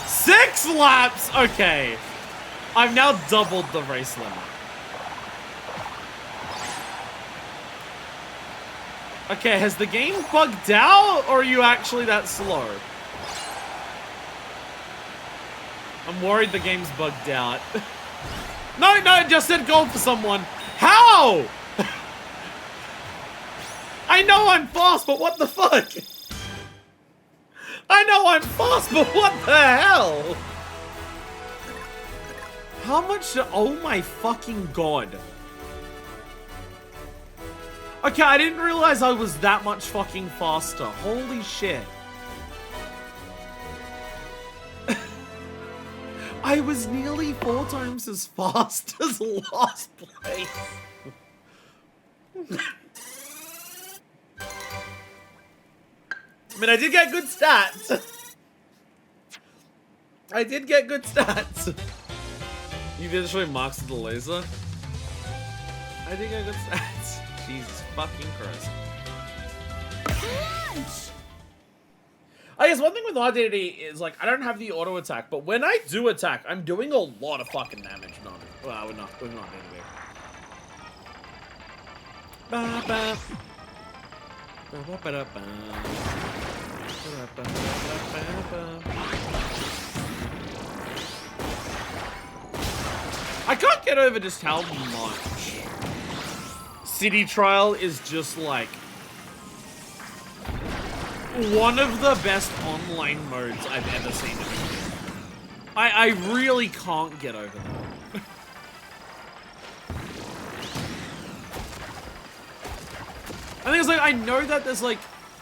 Six laps! Okay. I've now doubled the race limit. Okay, has the game bugged out, or are you actually that slow? I'm worried the game's bugged out. No, it just said gold for someone. How? I know I'm fast, but what the fuck? I know I'm fast, but what the hell? How much? Oh my fucking god. Okay, I didn't realize I was that much fucking faster. Holy shit. I was nearly 4 times as fast as last place. I mean, I did get good stats. I did get good stats. You did show marks of the laser? I did get good stats. Jesus fucking Christ. Launch. I guess one thing with identity is, like, I don't have the auto attack, but when I do attack, I'm doing a lot of fucking damage. No, well, we're not doing it. Ba ba. Ba ba ba ba. I can't get over just how much City Trial is just like one of the best online modes I've ever seen. I really can't get over that. I think it's like, I know that there's like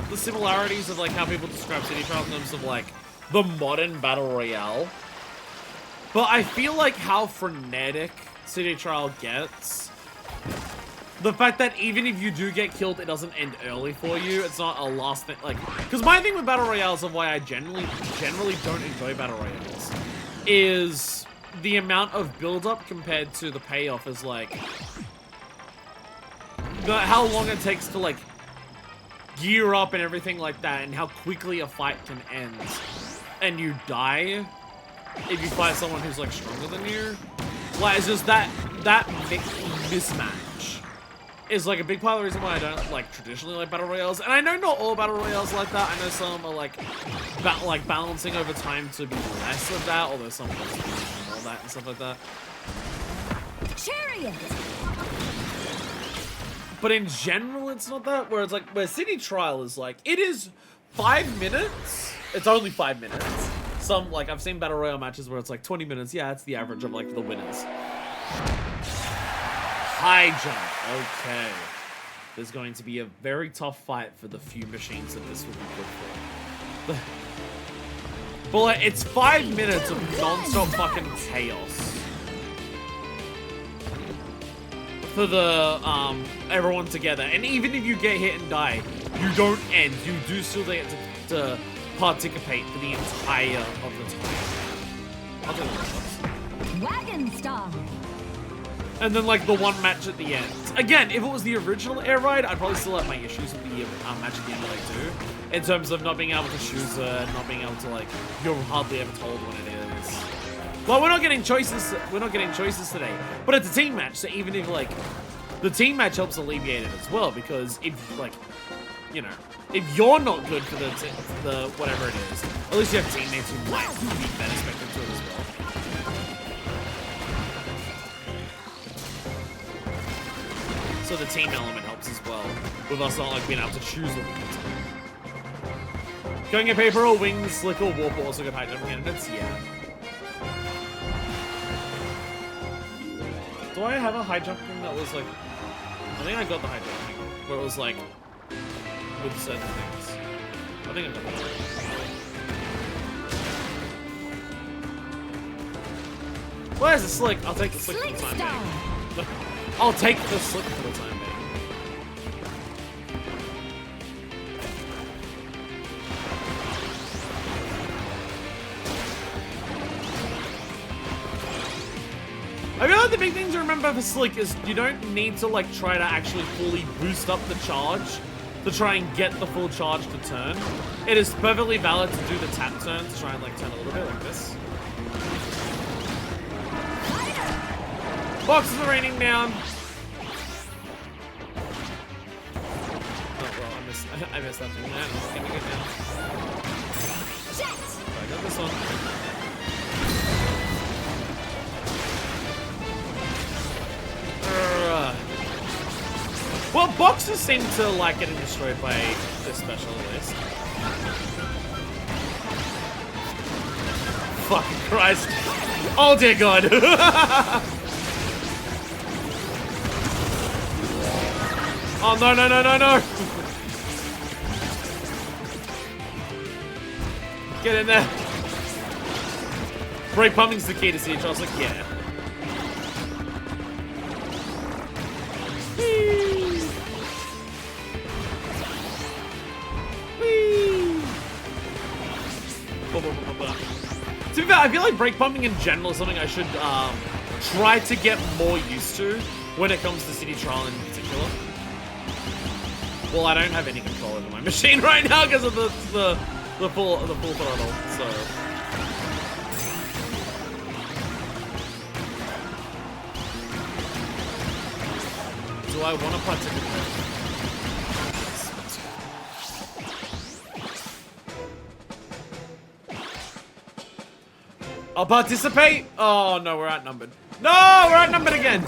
the similarities of like how people describe City Trial in terms of like the modern Battle Royale. But I feel like how frenetic City Trial gets, the fact that even if you do get killed, it doesn't end early for you. It's not a last thing, like, because my thing with Battle Royales and why I generally don't enjoy Battle Royales is the amount of build-up compared to the payoff is like, how long it takes to like gear up and everything like that, and how quickly a fight can end and you die if you fight someone who's like stronger than you. Like, it's just that mismatch is like a big part of the reason why I don't like traditionally like Battle Royales. And I know not all Battle Royales like that. I know some are like balancing over time to be less of that, although some are more of that and stuff like that. Chariot. But in general, it's not that. Where it's like, where City Trial is like, it is 5 minutes. It's only 5 minutes. Some, like, I've seen Battle Royale matches where it's like 20 minutes. Yeah, it's the average of, like, the winners. High jump. Okay. there's going to be a very tough fight for the few machines that this will be good for. But like, it's 5 minutes of non-stop fucking chaos. For the, everyone together. And even if you get hit and die, you don't end. You do still get to participate for the entire of the time. I'll take the Wagon Star. And then, like, the one match at the end. Again, if it was the original air ride, I'd probably still have my issues with the match at the end of like 2. In terms of not being able to choose not being able to, like, you're hardly ever told when it is. Well, we're not getting choices. We're not getting choices today. But it's a team match, so even if, like, the team match helps alleviate it as well, because if, like, you know, if you're not good for the whatever it is, at least you have teammates who might be better spectrum to it as well. So the team element helps as well, with us not like being able to choose what we do. Going at paper or wings, slick or warp are also good high jump candidates, yeah. Do I have a high jump thing that was like, I think I got the high jump thing, where it was like, with certain things. I think I got that. Where's the slick? I'll take the slick for the time being. I'll take the slick for the time being. I feel like the big thing to remember for slick is you don't need to like try to actually fully boost up the charge to try and get the full charge to turn. It is perfectly valid to do the tap turn to try and like turn a little bit like this. Boxes are raining down. Oh well, I missed that thing. Yeah, it's gonna get down. So I got this one. Well, boxes seem to like getting destroyed by this special at least. Fucking Christ. Oh dear God. Oh no, no, no, no, no. Get in there. Brake pumping's the key to see. I was like, yeah. To be fair, I feel like brake pumping in general is something I should try to get more used to when it comes to City Trial in particular. Well, I don't have any control over my machine right now because of the full throttle, so. Do I want to participate? I'll participate? Oh no, we're outnumbered. No, we're outnumbered again.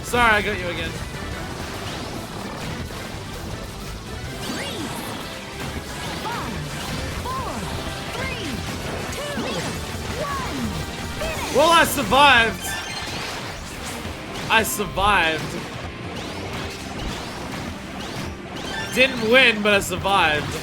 Sorry, I got you again. 3, 5, 4, 3, 2, 1. Well, I survived. I survived. Didn't win, but I survived.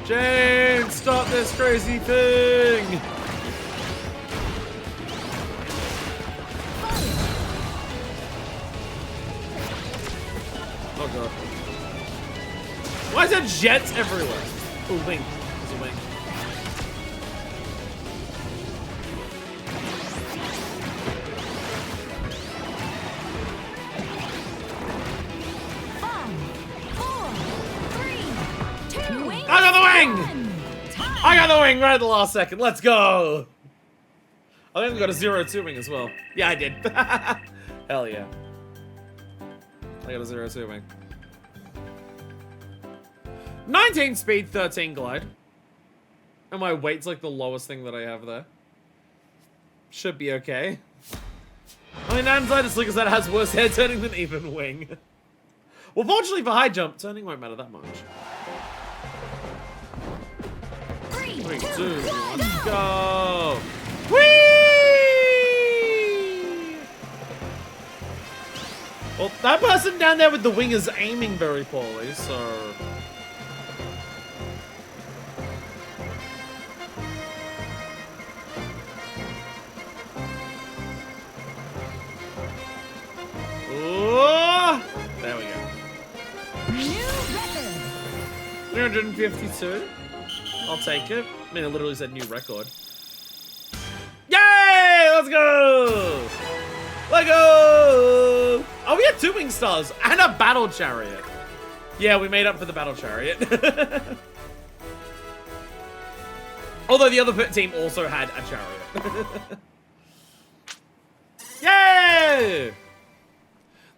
James, stop this crazy thing! Oh god. Why is there jets everywhere? Oh, wing. There's a wing. I got the wing! I got the wing right at the last second. Let's go! I think I got a 0-2 wing as well. Yeah, I did. Hell yeah. I got a 0-2 wing. 19 speed, 13 glide. And my weight's like the lowest thing that I have there. Should be okay. I mean, downside is because that has worse head turning than even wing. Well, fortunately for high jump, turning won't matter that much. 3, 3, 2, 2, 1, 1, go! Whee! Well, that person down there with the wing is aiming very poorly, so... Ooh! There we go. New record. 352. I'll take it. I mean, it literally said new record. Yay! Let's go! Let's go! Oh, we had 2 wing stars and a battle chariot. Yeah, we made up for the battle chariot. Although the other team also had a chariot. Yay!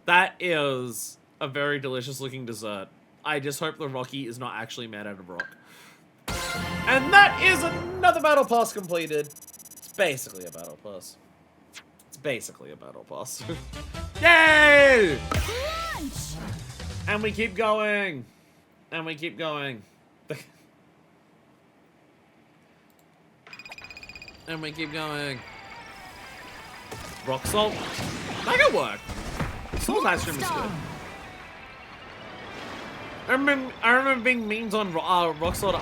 That is a very delicious looking dessert. I just hope the Rocky is not actually made out of rock. And that is another battle pass completed. It's basically a battle pass. It's basically a battle pass. Yay! Launch. And we keep going. And we keep going. And we keep going. Rock salt. That could work. Salt ice cream is good. I remember being memes on rock salt,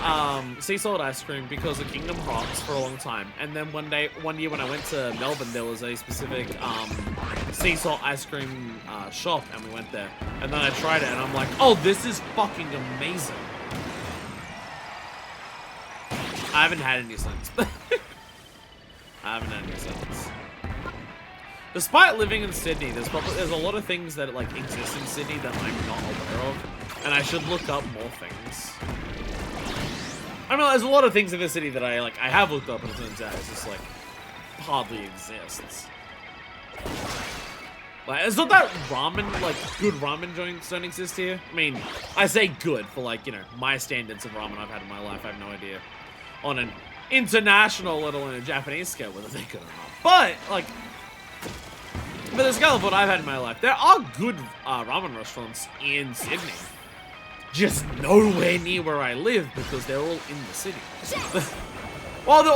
sea salt ice cream because of Kingdom Hearts for a long time. And then one year when I went to Melbourne, there was a specific sea salt ice cream shop, and we went there. And then I tried it, and I'm like, oh, this is fucking amazing. I haven't had any since. I haven't had any since. Despite living in Sydney, there's a lot of things that like exist in Sydney that I'm not aware of, and I should look up more things. I mean, there's a lot of things in the city that I have looked up, and it turns out it's just like hardly exists. Like, it's not that ramen, like good ramen joints don't exist here. I mean, I say good for like, you know, my standards of ramen I've had in my life. I have no idea on an international, let alone a Japanese scale, whether they're good or not. But like. But the scale of what I've had in my life, there are good ramen restaurants in Sydney. Just nowhere near where I live because they're all in the city. Well, they're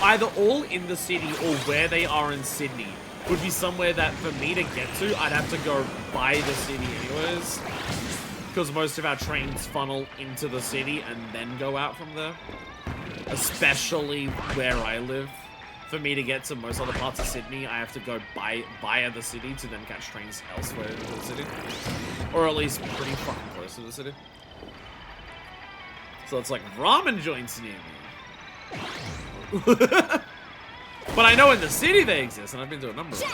either all in the city or where they are in Sydney would be somewhere that for me to get to, I'd have to go by the city anyways. Because most of our trains funnel into the city and then go out from there. Especially where I live. For me to get to most other parts of Sydney, I have to go via the city to then catch trains elsewhere into the city. Or at least pretty fucking close to the city. So it's like ramen joints near me. But I know in the city they exist, and I've been to a number of them.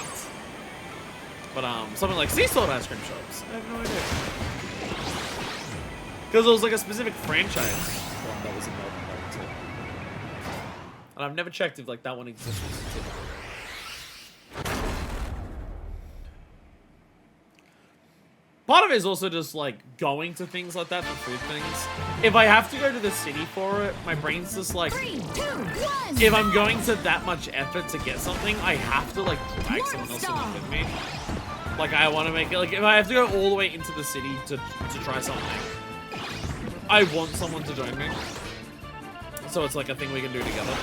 But something like sea salt ice cream shops, I have no idea. Because it was like a specific franchise one that was in Melbourne. And I've never checked if like that one exists. Part of it is also just like going to things like that for food things. If I have to go to the city for it, my brain's just like, 3, 2, 1. if I'm going to that much effort to get something, I have to like drag someone else along with me. Like I want to make it like if I have to go all the way into the city to try something, I want someone to join me. So it's like a thing we can do together.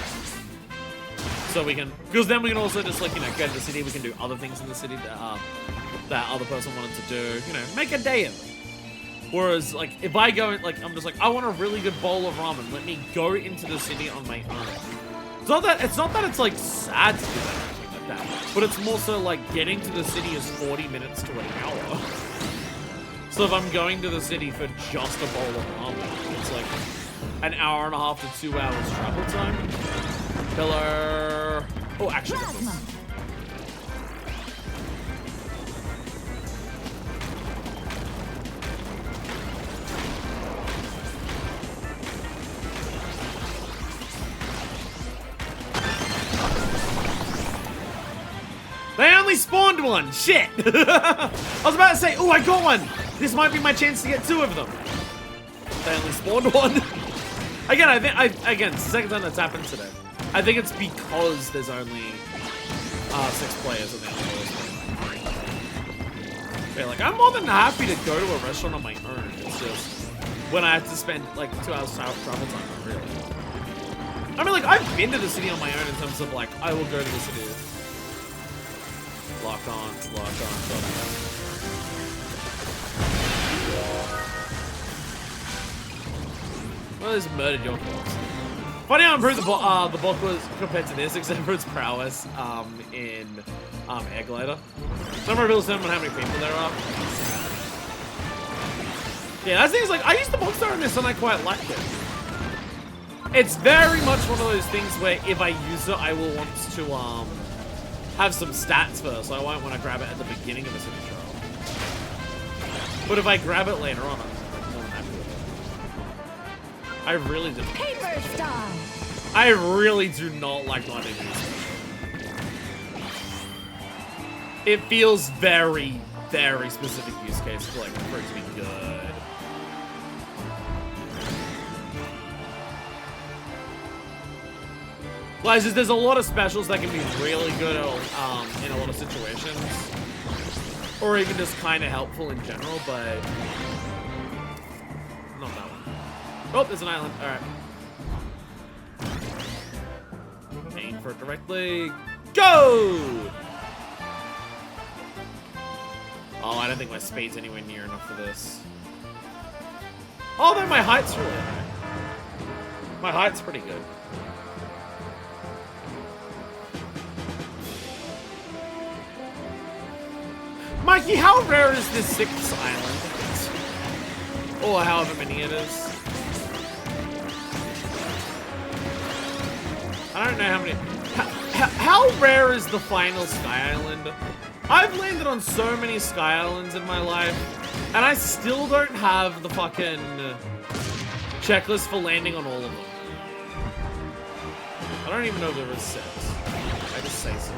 So we can, because then we can also just like, you know, go to the city, we can do other things in the city that other person wanted to do, you know, make a day of it. Whereas like, if I go, like, I'm just like, I want a really good bowl of ramen, let me go into the city on my own. It's not that it's like sad to do that or anything like that, but it's more so like getting to the city is 40 minutes to an hour. So if I'm going to the city for just a bowl of ramen, it's like an hour and a half to 2 hours travel time. Pillar. Oh, actually, this is. only spawned one. Shit. I was about to say, oh, I got one. This might be my chance to get 2 of them. They only spawned one. Again, again, it's the second time that's happened today. I think it's because there's only 6 players and they only always play. Yeah, like, I'm more than happy to go to a restaurant on my own. It's just when I have to spend like 2 hours travel time, really. I mean, like, I've been to the city on my own in terms of like, I will go to the city. Lock on, got it. Well, there's murdered your corpse. Funny how improved the book was compared to this, except for its prowess in Air Glider. Number of people determine how many people there are. Yeah, that thing's like, I used the box star in this and I quite liked it. It's very much one of those things where if I use it, I will want to have some stats first. I won't want to grab it at the beginning of a city trial. But if I grab it later on, I'm more than happy with it. I really do. Paper star. I really do not like not doing this. It feels very, very specific use case for it to be good. Like, there's a lot of specials that can be really good in a lot of situations. Or even just kind of helpful in general, but not that one. Oh, there's an island. Alright. Aim for it directly. Go! Oh, I don't think my speed's anywhere near enough for this. Although my height's really high. My height's pretty good. Mikey, how rare is this 6th island? Or however many it is. I don't know how many. How rare is the final Sky Island? I've landed on so many Sky Islands in my life, and I still don't have the fucking checklist for landing on all of them. I don't even know if there is 6. I just say 6.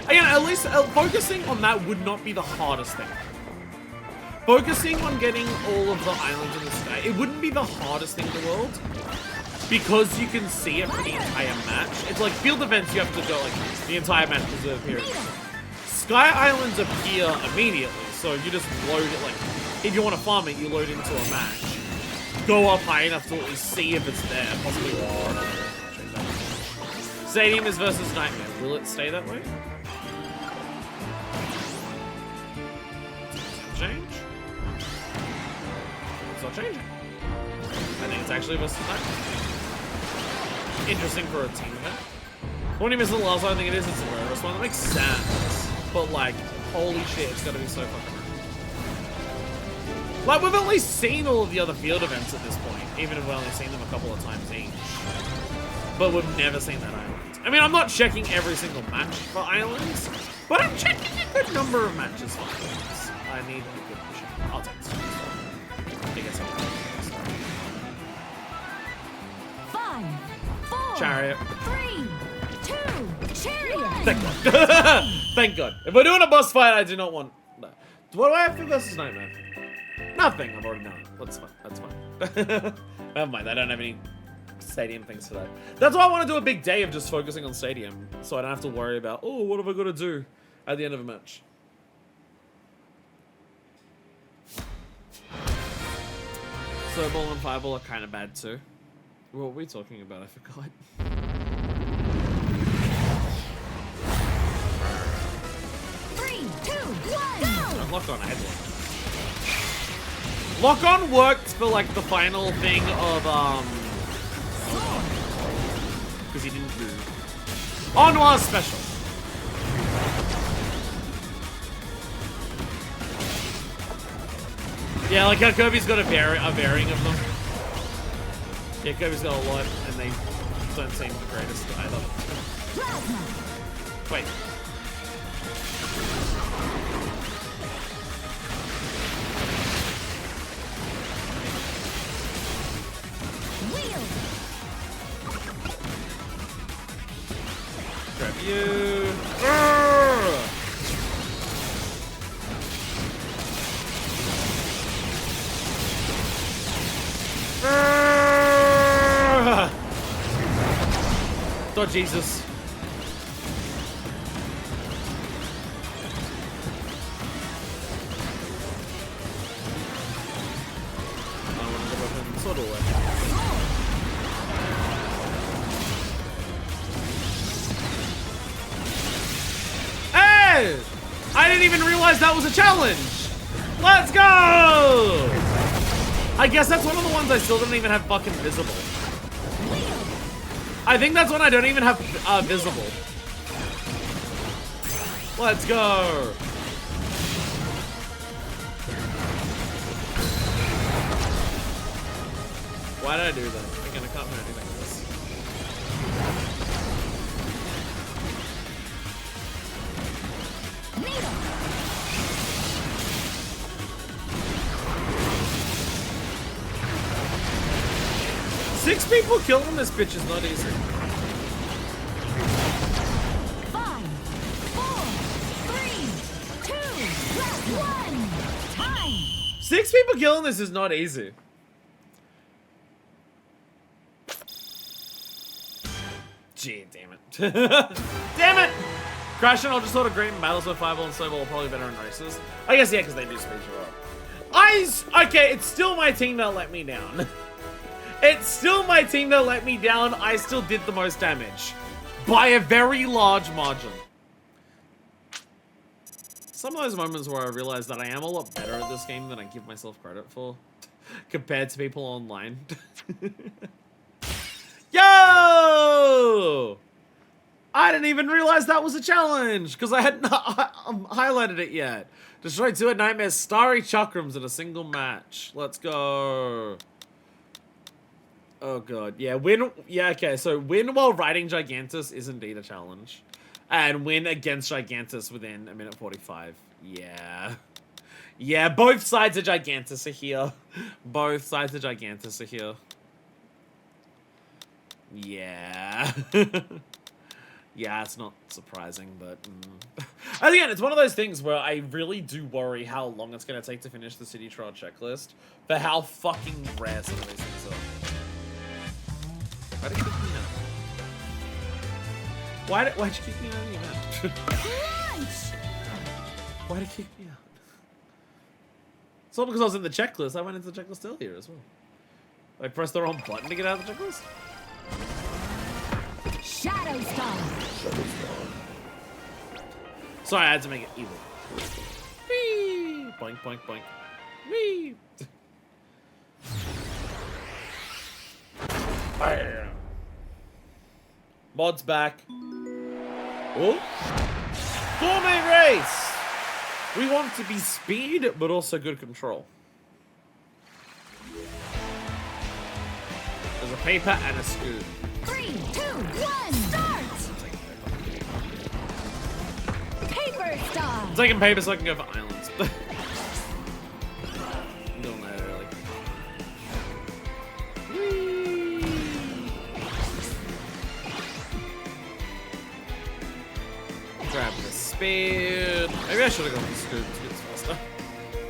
Again, at least focusing on that would not be the hardest thing. Focusing on getting all of the islands in the sky, it wouldn't be the hardest thing in the world. Because you can see it for the entire match. It's like field events, you have to go like the entire match because it appears. Sky Islands appear immediately, so you just load it like, if you want to farm it, you load into a match. Go up high enough to at least see if it's there, possibly more. Stadium is versus Nightmare. Will it stay that way? Change? It's not changing. I think it's actually versus Nightmare. Interesting for a team event. When you missed the last one, I think it is. It's the rarest one. That makes sense. But like, holy shit, it's gotta be so fucking rare. Like, we've at least seen all of the other field events at this point, even if we've only seen them a couple of times each. But we've never seen that island. I mean, I'm not checking every single match for islands, but I'm checking a good number of matches for islands. I need a good mission. I'll take this. I guess I'll take this. 5, 4, Chariot. 3, 2, chariot. Thank God. Thank God. If we're doing a boss fight, I do not want... No. What do I have for versus Nightmare? Nothing. I've already done it. That's fine. That's fine. Never mind. I don't have any stadium things today. That's why I want to do a big day of just focusing on stadium, so I don't have to worry about, oh, what have I got to do at the end of a match. Snowball and Fireball are kind of bad too. What were we talking about? I forgot. 3, 2, 1, go! I'm locked on. I had to lock on worked for like the final thing of because he didn't do on special. Yeah, like how Kirby's got a varying of them. Yeah, Kirby's got a lot, and they don't seem the greatest either. Wait. you. Urgh. Urgh. Oh, Jesus. Sort of way. Hey! I didn't even realize that was a challenge! Let's go! I guess that's one of the ones I still don't even have fucking visible. I think that's one I don't even have visible. Let's go! Why did I do that? Again, I can't do anything with this. Needle. 6 people killing this bitch is not easy. 5, 4, 3, 2, 1. Time. 6 people killing this is not easy. Gee, damn it. Damn it! Crash and I'll just sort of great in battles with Fireball and Snowball, probably better in races. I guess, yeah, because they do speed you up. Okay, it's still my team that let me down. It's still my team that let me down. I still did the most damage. By a very large margin. Some of those moments where I realize that I am a lot better at this game than I give myself credit for. Compared to people online. Yo! I didn't even realize that was a challenge because I hadn't highlighted it yet. Destroy 2 at Nightmare's Starry Chakrams in a single match. Let's go. Oh god, yeah, okay, so win while riding Gigantus is indeed a challenge. And win against Gigantus within a minute 45. Yeah. Yeah, both sides of Gigantus are here. Both sides of Gigantus are here. Yeah. Yeah, it's not surprising, but... And again, it's one of those things where I really do worry how long it's going to take to finish the City Trial checklist for how fucking rare some of these things are. Why'd it kick me out? Why'd you kick me out of the event? Why'd it kick me out? It's not because I was in the checklist. I went into the checklist earlier as well. I pressed the wrong button to get out of the checklist? Shadow Star. Sorry, I had to make it evil. Whee! Boink, boink, boink. Whee! Bam! Mod's back. Oh! Gourmet race! We want to be speed, but also good control. There's a paper and a scoop. 3, 2, 1, start! Paper Star. I'm taking paper so I can go for islands. Don't know, really. Whee! Grab the speed. Maybe I should have gone for scoop to get faster.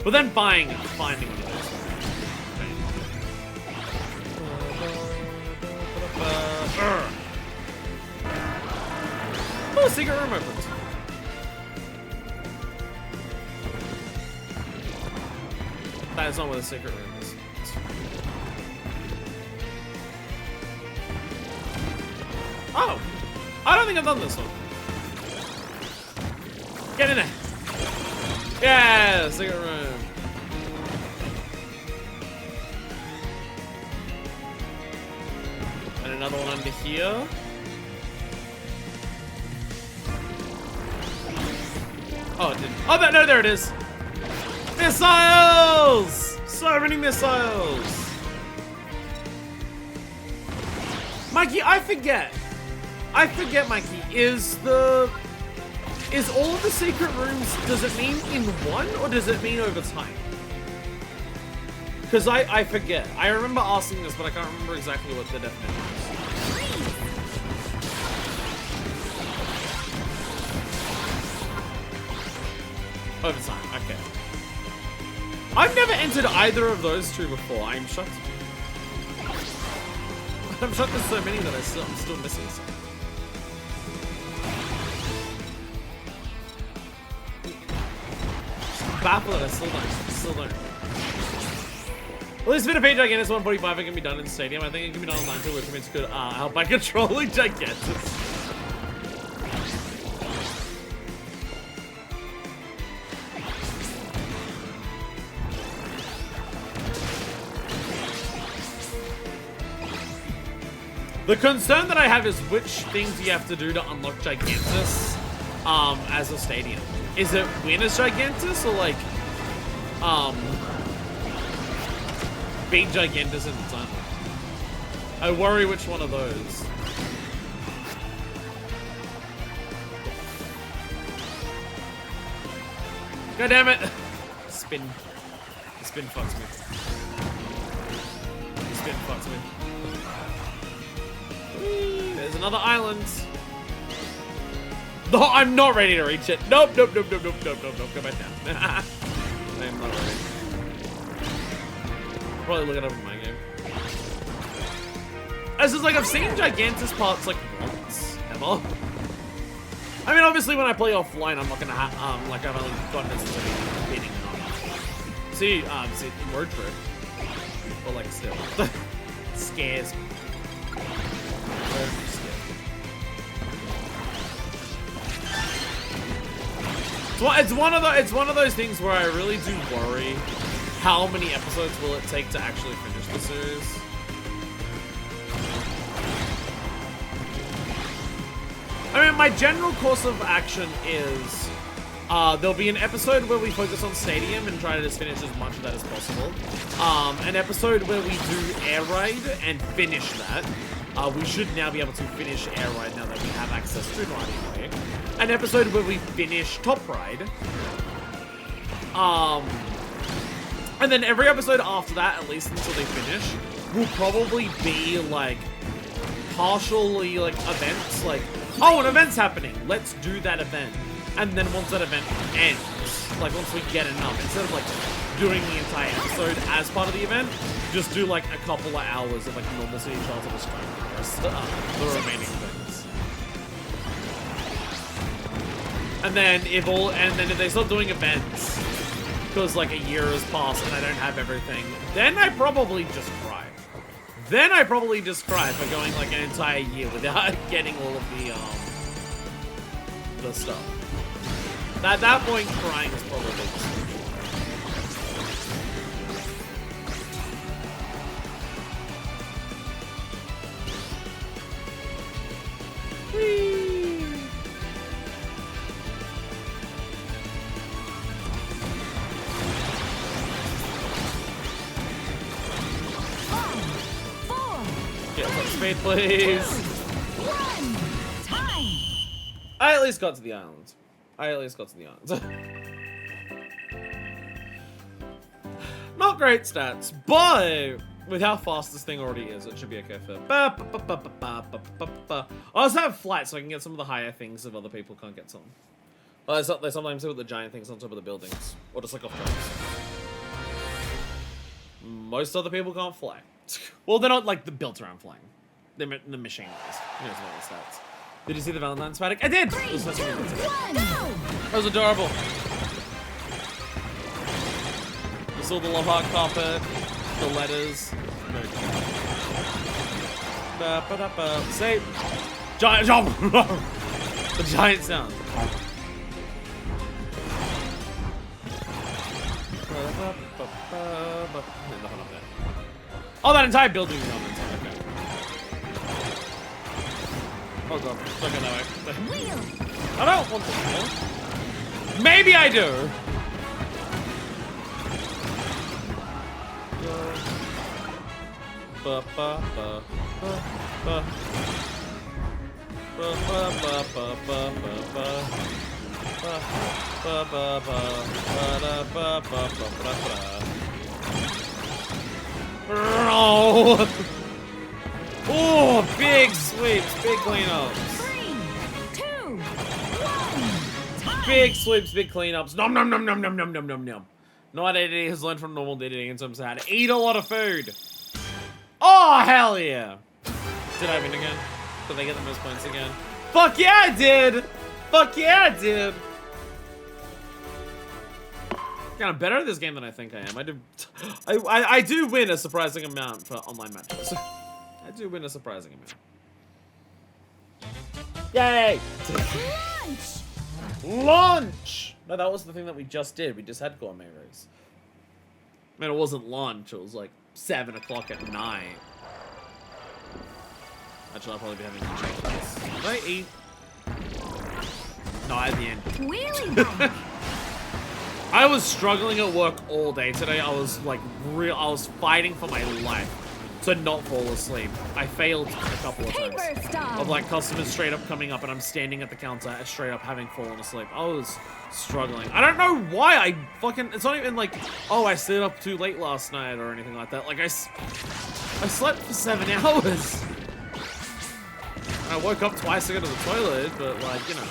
But then finding it is. Oh, secret room opens. That is not where the secret room is. Oh! I don't think I've done this one. Get in there. Yeah, secret room. And another one under here. Oh, it didn't. Oh, no, there it is. Missiles! So many missiles. Mikey, I forget, Mikey, is all of the secret rooms, does it mean in one or does it mean over time? Because I forget. I remember asking this, but I can't remember exactly what the definition is. Overtime, okay. I've never entered either of those two before. I'm shocked. I'm shocked there's so many that I'm still missing some. Just baffled that I still don't. Well, this bit of Page Gigantus 145 it can be done in Stadium. I think it can be done online too, which means could help by controlling Gigantus. The concern that I have is which things you have to do to unlock Gigantus as a stadium. Is it win as Gigantus or like beat Gigantus in the time? I worry which one of those. God damn it! Spin. The spin fucks me. The spin fucks me. There's another island. No, I'm not ready to reach it. Nope. Go back down. I am not ready. Probably look it up in my game. This is like, I've seen Gigantus parts like once, ever. I mean, obviously when I play offline, I'm not gonna have, like I've only got necessarily beating it up. See, word trip. But like still. Scares me. It's one of those things where I really do worry how many episodes will it take to actually finish the series. I mean, my general course of action is there'll be an episode where we focus on Stadium and try to just finish as much of that as possible. An episode where we do Air Raid and finish that. We should now be able to finish Air Ride now that we have access to Gliding. An episode where we finish Top Ride. And then every episode after that, at least until they finish, will probably be like partially like events. Like, oh, an event's happening. Let's do that event. And then once that event ends, like once we get enough, instead of like doing the entire episode as part of the event, just do like a couple of hours of like normal City Trials of Australia, the remaining things. And then if they start doing events, because like a year has passed and I don't have everything, then I probably just cry. Then I probably just cry for going like an entire year without getting all of the stuff. At that point, crying is probably just Get some speed, please. 2, 1, time. I at least got to the island. Not great stats, but with how fast this thing already is, it should be okay for. I also have flight, so I can get some of the higher things if other people can't get some. They sometimes put the giant things on top of the buildings, or just like off jumps. Most other people can't fly. Well, they're not like built around flying. They're the machine is. Here's all the stats. Did you see the Valentine Spaddock? I did! 3, 2, 1, go! That was adorable. You saw the love heart carpet, the letters. No. Say, giant jump! The giant sound. Oh, that entire building is on the inside. Okay. Oh god, don't go that way. I don't want to wheel. Maybe I do. Oh, big sweeps, big cleanups. 3, 2, 1, time. Big sweeps, big cleanups. Nom nom nom nom nom nom nom nom nom. Not editing has learned from normal editing in terms of how to eat a lot of food. Oh, hell yeah. Did I win again? Did they get the most points again? Fuck yeah, I did! Fuck yeah, I did! God, I'm better at this game than I think I am. I do win a surprising amount for online matches. I do win a surprising amount. Yay! Lunch! Lunch! No, that was the thing that we just did. We just had gourmet race. I mean, it wasn't lunch. It was like 7 o'clock at night. Actually, I'll probably be having lunch after this. Did I eat? No, at the end. Wheelie bike! I was struggling at work all day today. I was like I was fighting for my life to not fall asleep. I failed a couple of times. Paper style! Of like customers straight up coming up and I'm standing at the counter straight up having fallen asleep. I was struggling. I don't know why it's not even like, oh, I stayed up too late last night or anything like that. Like I slept for 7 hours. I woke up twice to go to the toilet, but like, you know,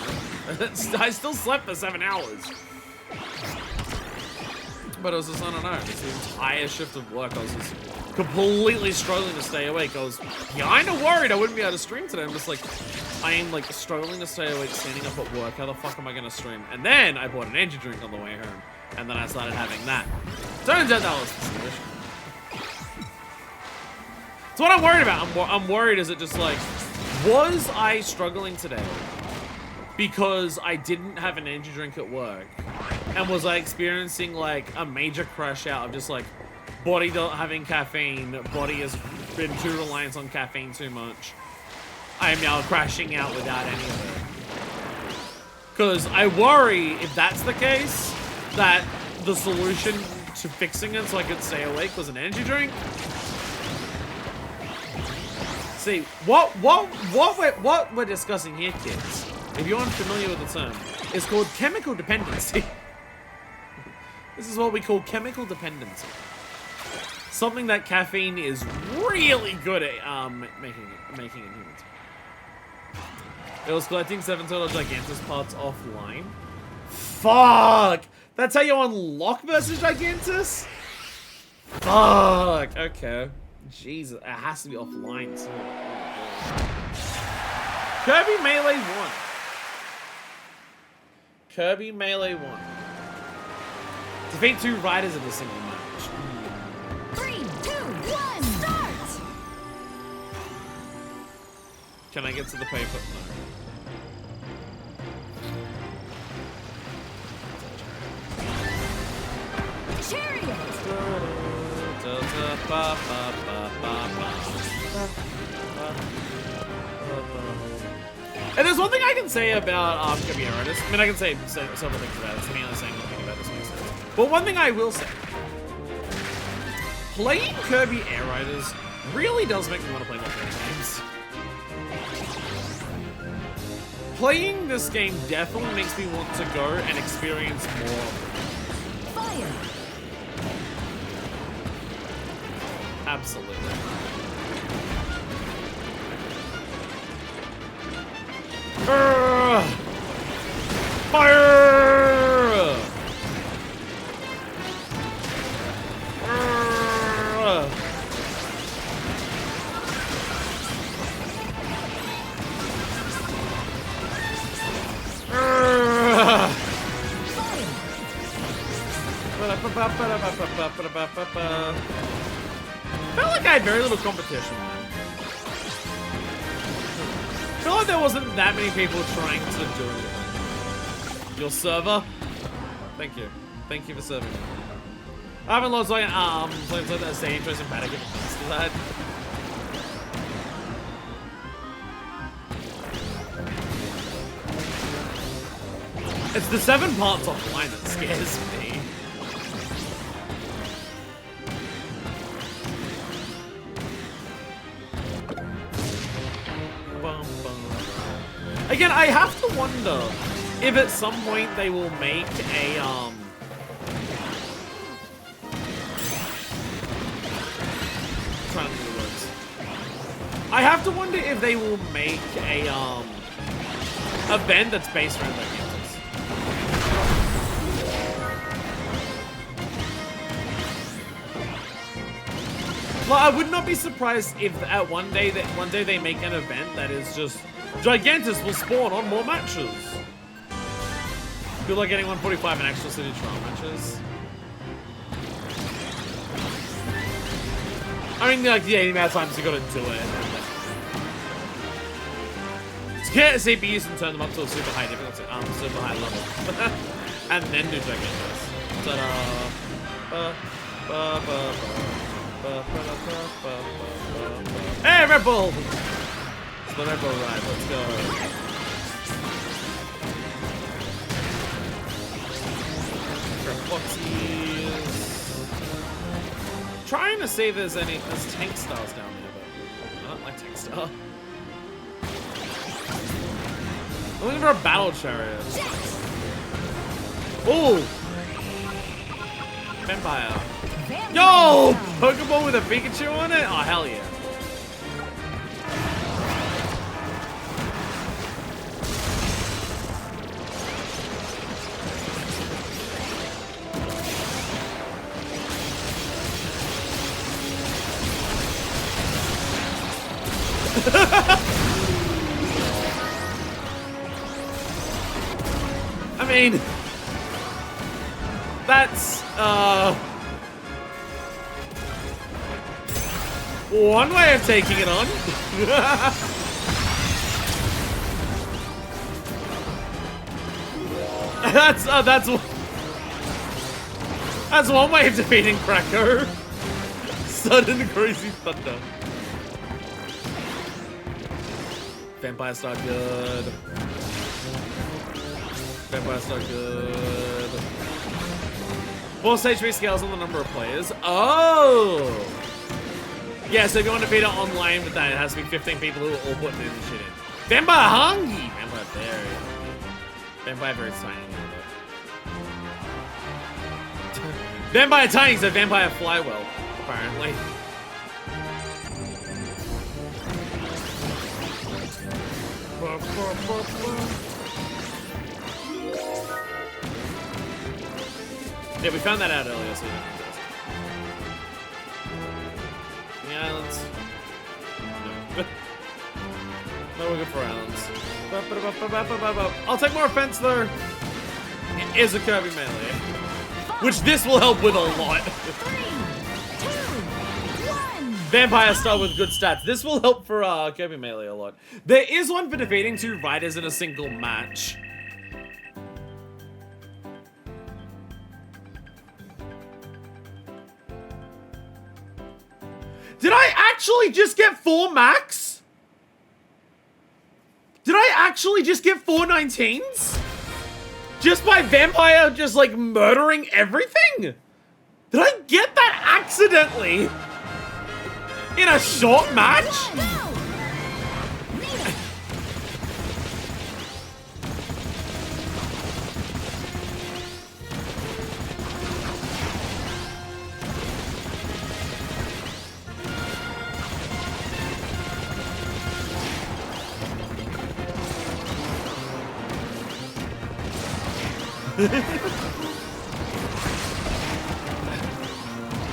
I still slept for 7 hours. But it was just, I don't know, just the entire shift of work, I was just completely struggling to stay awake. I was kind of worried I wouldn't be able to stream today. I'm just like, I am like struggling to stay awake, standing up at work. How the fuck am I going to stream? And then I bought an energy drink on the way home. And then I started having that. Turns out that was the solution. So what I'm worried about, I'm worried, is it just like, was I struggling today because I didn't have an energy drink at work? And was I experiencing like a major crash out of just like body not having caffeine, body has been too reliant on caffeine too much. I am now crashing out without any of it. Because I worry, if that's the case, that the solution to fixing it so I could stay awake was an energy drink. See, what we're discussing here, kids, if you're unfamiliar with the term, is called chemical dependency. This is what we call chemical dependency. Something that caffeine is really good at making in humans. It was collecting 7 total Gigantus parts offline. Fuck! That's how you unlock versus Gigantus? Fuck! Okay. Jesus, it has to be offline too. Kirby Melee 1. Kirby Melee 1. Defeat 2 riders in a single match. 3, 2, 1, start! Can I get to the paper? No. Chariot! And there's one thing I can say about Kirby Air Riders. I mean, I can say several things about it. Sitting on saying one thing about this makes sense. But one thing I will say, playing Kirby Air Riders really does make me want to play more Kirby games. Playing this game definitely makes me want to go and experience more. Fire! Absolutely. Fire! I felt like I had very little competition. I feel like there wasn't that many people trying to do it. Your server? Thank you. Thank you for serving me. I haven't lost like playing like that same interest in Panic if it comes to that. It's the 7 parts offline that scares me. Again, I have to wonder if at some point they will make a, trying to think of the words. I have to wonder if they will make a, event that's based around their games. But I would not be surprised if at one day they make an event that is just Gigantus will spawn on more matches. Good luck getting 145 in actual City Trial matches. I mean, like, yeah, the amount of times you gotta do it. Get CPUs and turn them up to a super high difficulty, super high level. And then do Gigantus. Ta-da. Hey, Red Bull! It's the Red Bull ride, let's go. Foxies. Trying to see if there's tank stars down there, but I don't like tank star. I'm looking for a battle chariot. Ooh! Vampire. Yo! Pokeball with a Pikachu on it? Oh, hell yeah. I mean, that's, one way of taking it on. that's one way of defeating Krakow. Sudden crazy thunder. Vampire Star good. Vampire Star good. Force HP scales on the number of players. Oh! Yeah, so if you want to beat it online with that, it has to be 15 people who are all putting in the shit in. Vampire Hungry! Vampire very hungry. Vampire very tiny. Vampire tiny, so Vampire fly well, apparently. Yeah, we found that out earlier, so the islands. No. No, we're good for islands. I'll take more offense though. It is a Kirby melee. Which this will help with a lot. 3, 2, 1. Vampire Star with good stats. This will help for Kirby melee a lot. There is one for defeating 2 riders in a single match. Did I actually just get 4 max? Did I actually just get 4 19s? Just by Vampire just like murdering everything? Did I get that accidentally? In a short match?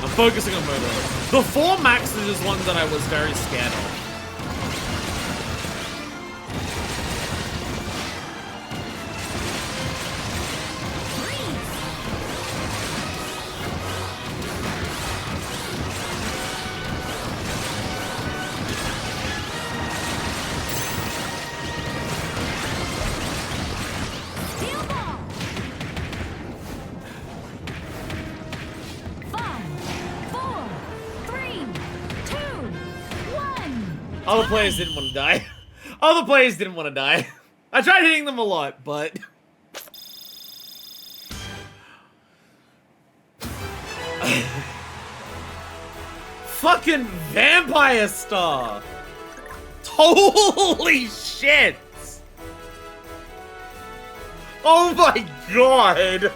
I'm focusing on murder. The 4 maxes is one that I was very scared of. Other players didn't want to die. Other players didn't want to die. I tried hitting them a lot, but... Fucking Vampire Star! Holy shit! Oh my god!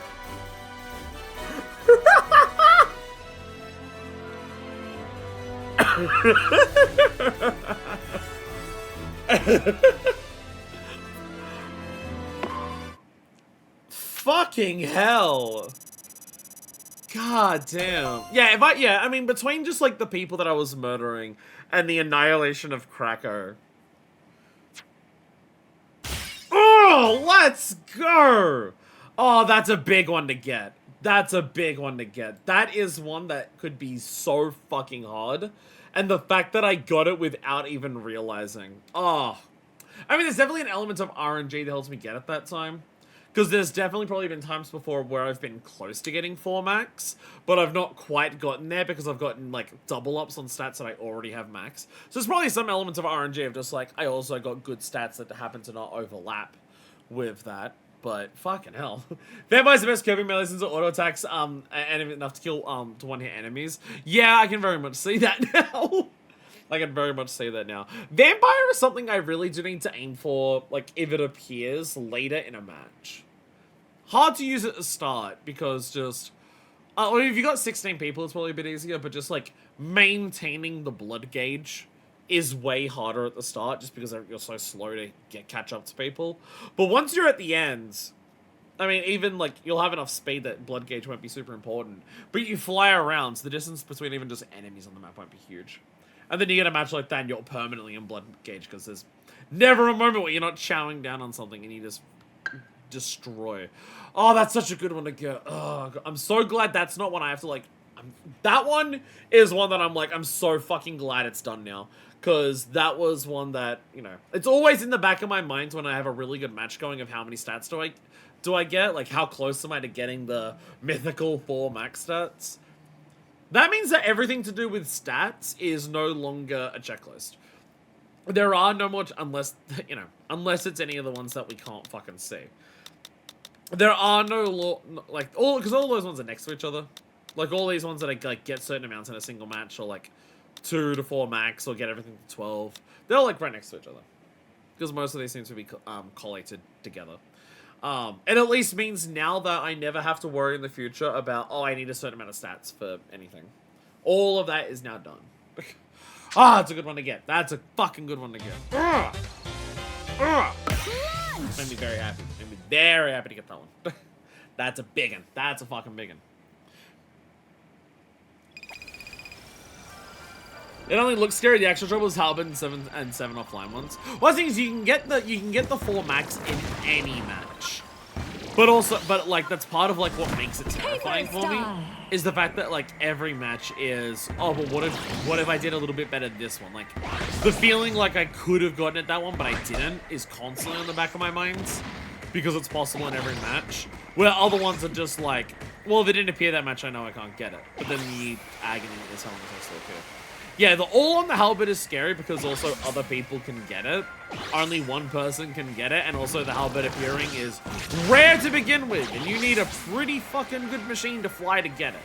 Fucking hell. God damn. Yeah, I mean, between just like the people that I was murdering and the annihilation of Krakow. Oh, let's go! Oh, that's a big one to get. That's a big one to get. That is one that could be so fucking hard. And the fact that I got it without even realizing. Oh. I mean, there's definitely an element of RNG that helps me get it that time. Because there's definitely probably been times before where I've been close to getting 4 max, but I've not quite gotten there because I've gotten, like, double ups on stats that I already have max. So there's probably some elements of RNG of just, like, I also got good stats that happen to not overlap with that. But fucking hell. Vampire's the best Kirby melee since it auto attacks and enough to kill to one hit enemies. Yeah, I can very much see that now. I can very much say that now. Vampire is something I really do need to aim for, like, if it appears later in a match. Hard to use at the start, because just... well, if you got 16 people, it's probably a bit easier, but just, like, maintaining the blood gauge is way harder at the start, just because you're so slow to catch up to people. But once you're at the end... I mean, even, like, you'll have enough speed that blood gauge won't be super important. But you fly around, so the distance between even just enemies on the map won't be huge. And then you get a match like that and you're permanently in blood gauge because there's never a moment where you're not chowing down on something and you just destroy. Oh, that's such a good one to get. Oh, God. I'm so glad that's not one I have to, like... that one is one that I'm like, I'm so fucking glad it's done now. Because that was one that, you know... It's always in the back of my mind when I have a really good match going of how many stats do I get? Like, how close am I to getting the mythical 4 max stats? That means that everything to do with stats is no longer a checklist. There are no more, unless, you know, unless it's any of the ones that we can't fucking see. There are no, like, because all those ones are next to each other. Like, all these ones that I, like, get certain amounts in a single match, or, like, 2 to 4 max, or get everything to 12. They're, like, right next to each other. Because most of these seem to be collated together. It at least means now that I never have to worry in the future about, oh, I need a certain amount of stats for anything. All of that is now done. Ah, it's a good one to get. That's a fucking good one to get. Made me very happy. Made me very happy to get that one. That's a big one. That's a fucking big one. It only looks scary. The actual trouble is Halberd and 7 offline ones. One thing is you can get the 4 max in any match. But like that's part of like what makes it terrifying for me is the fact that like every match is, oh, but what if I did a little bit better this one? Like the feeling like I could have gotten it that one but I didn't is constantly on the back of my mind because it's possible in every match. Where other ones are just like, well, if it didn't appear that match, I know I can't get it. But then the agony is how long it takes to appear. Yeah, the all on the halberd is scary because also other people can get it. Only one person can get it, and also the halberd appearing is rare to begin with, and you need a pretty fucking good machine to fly to get it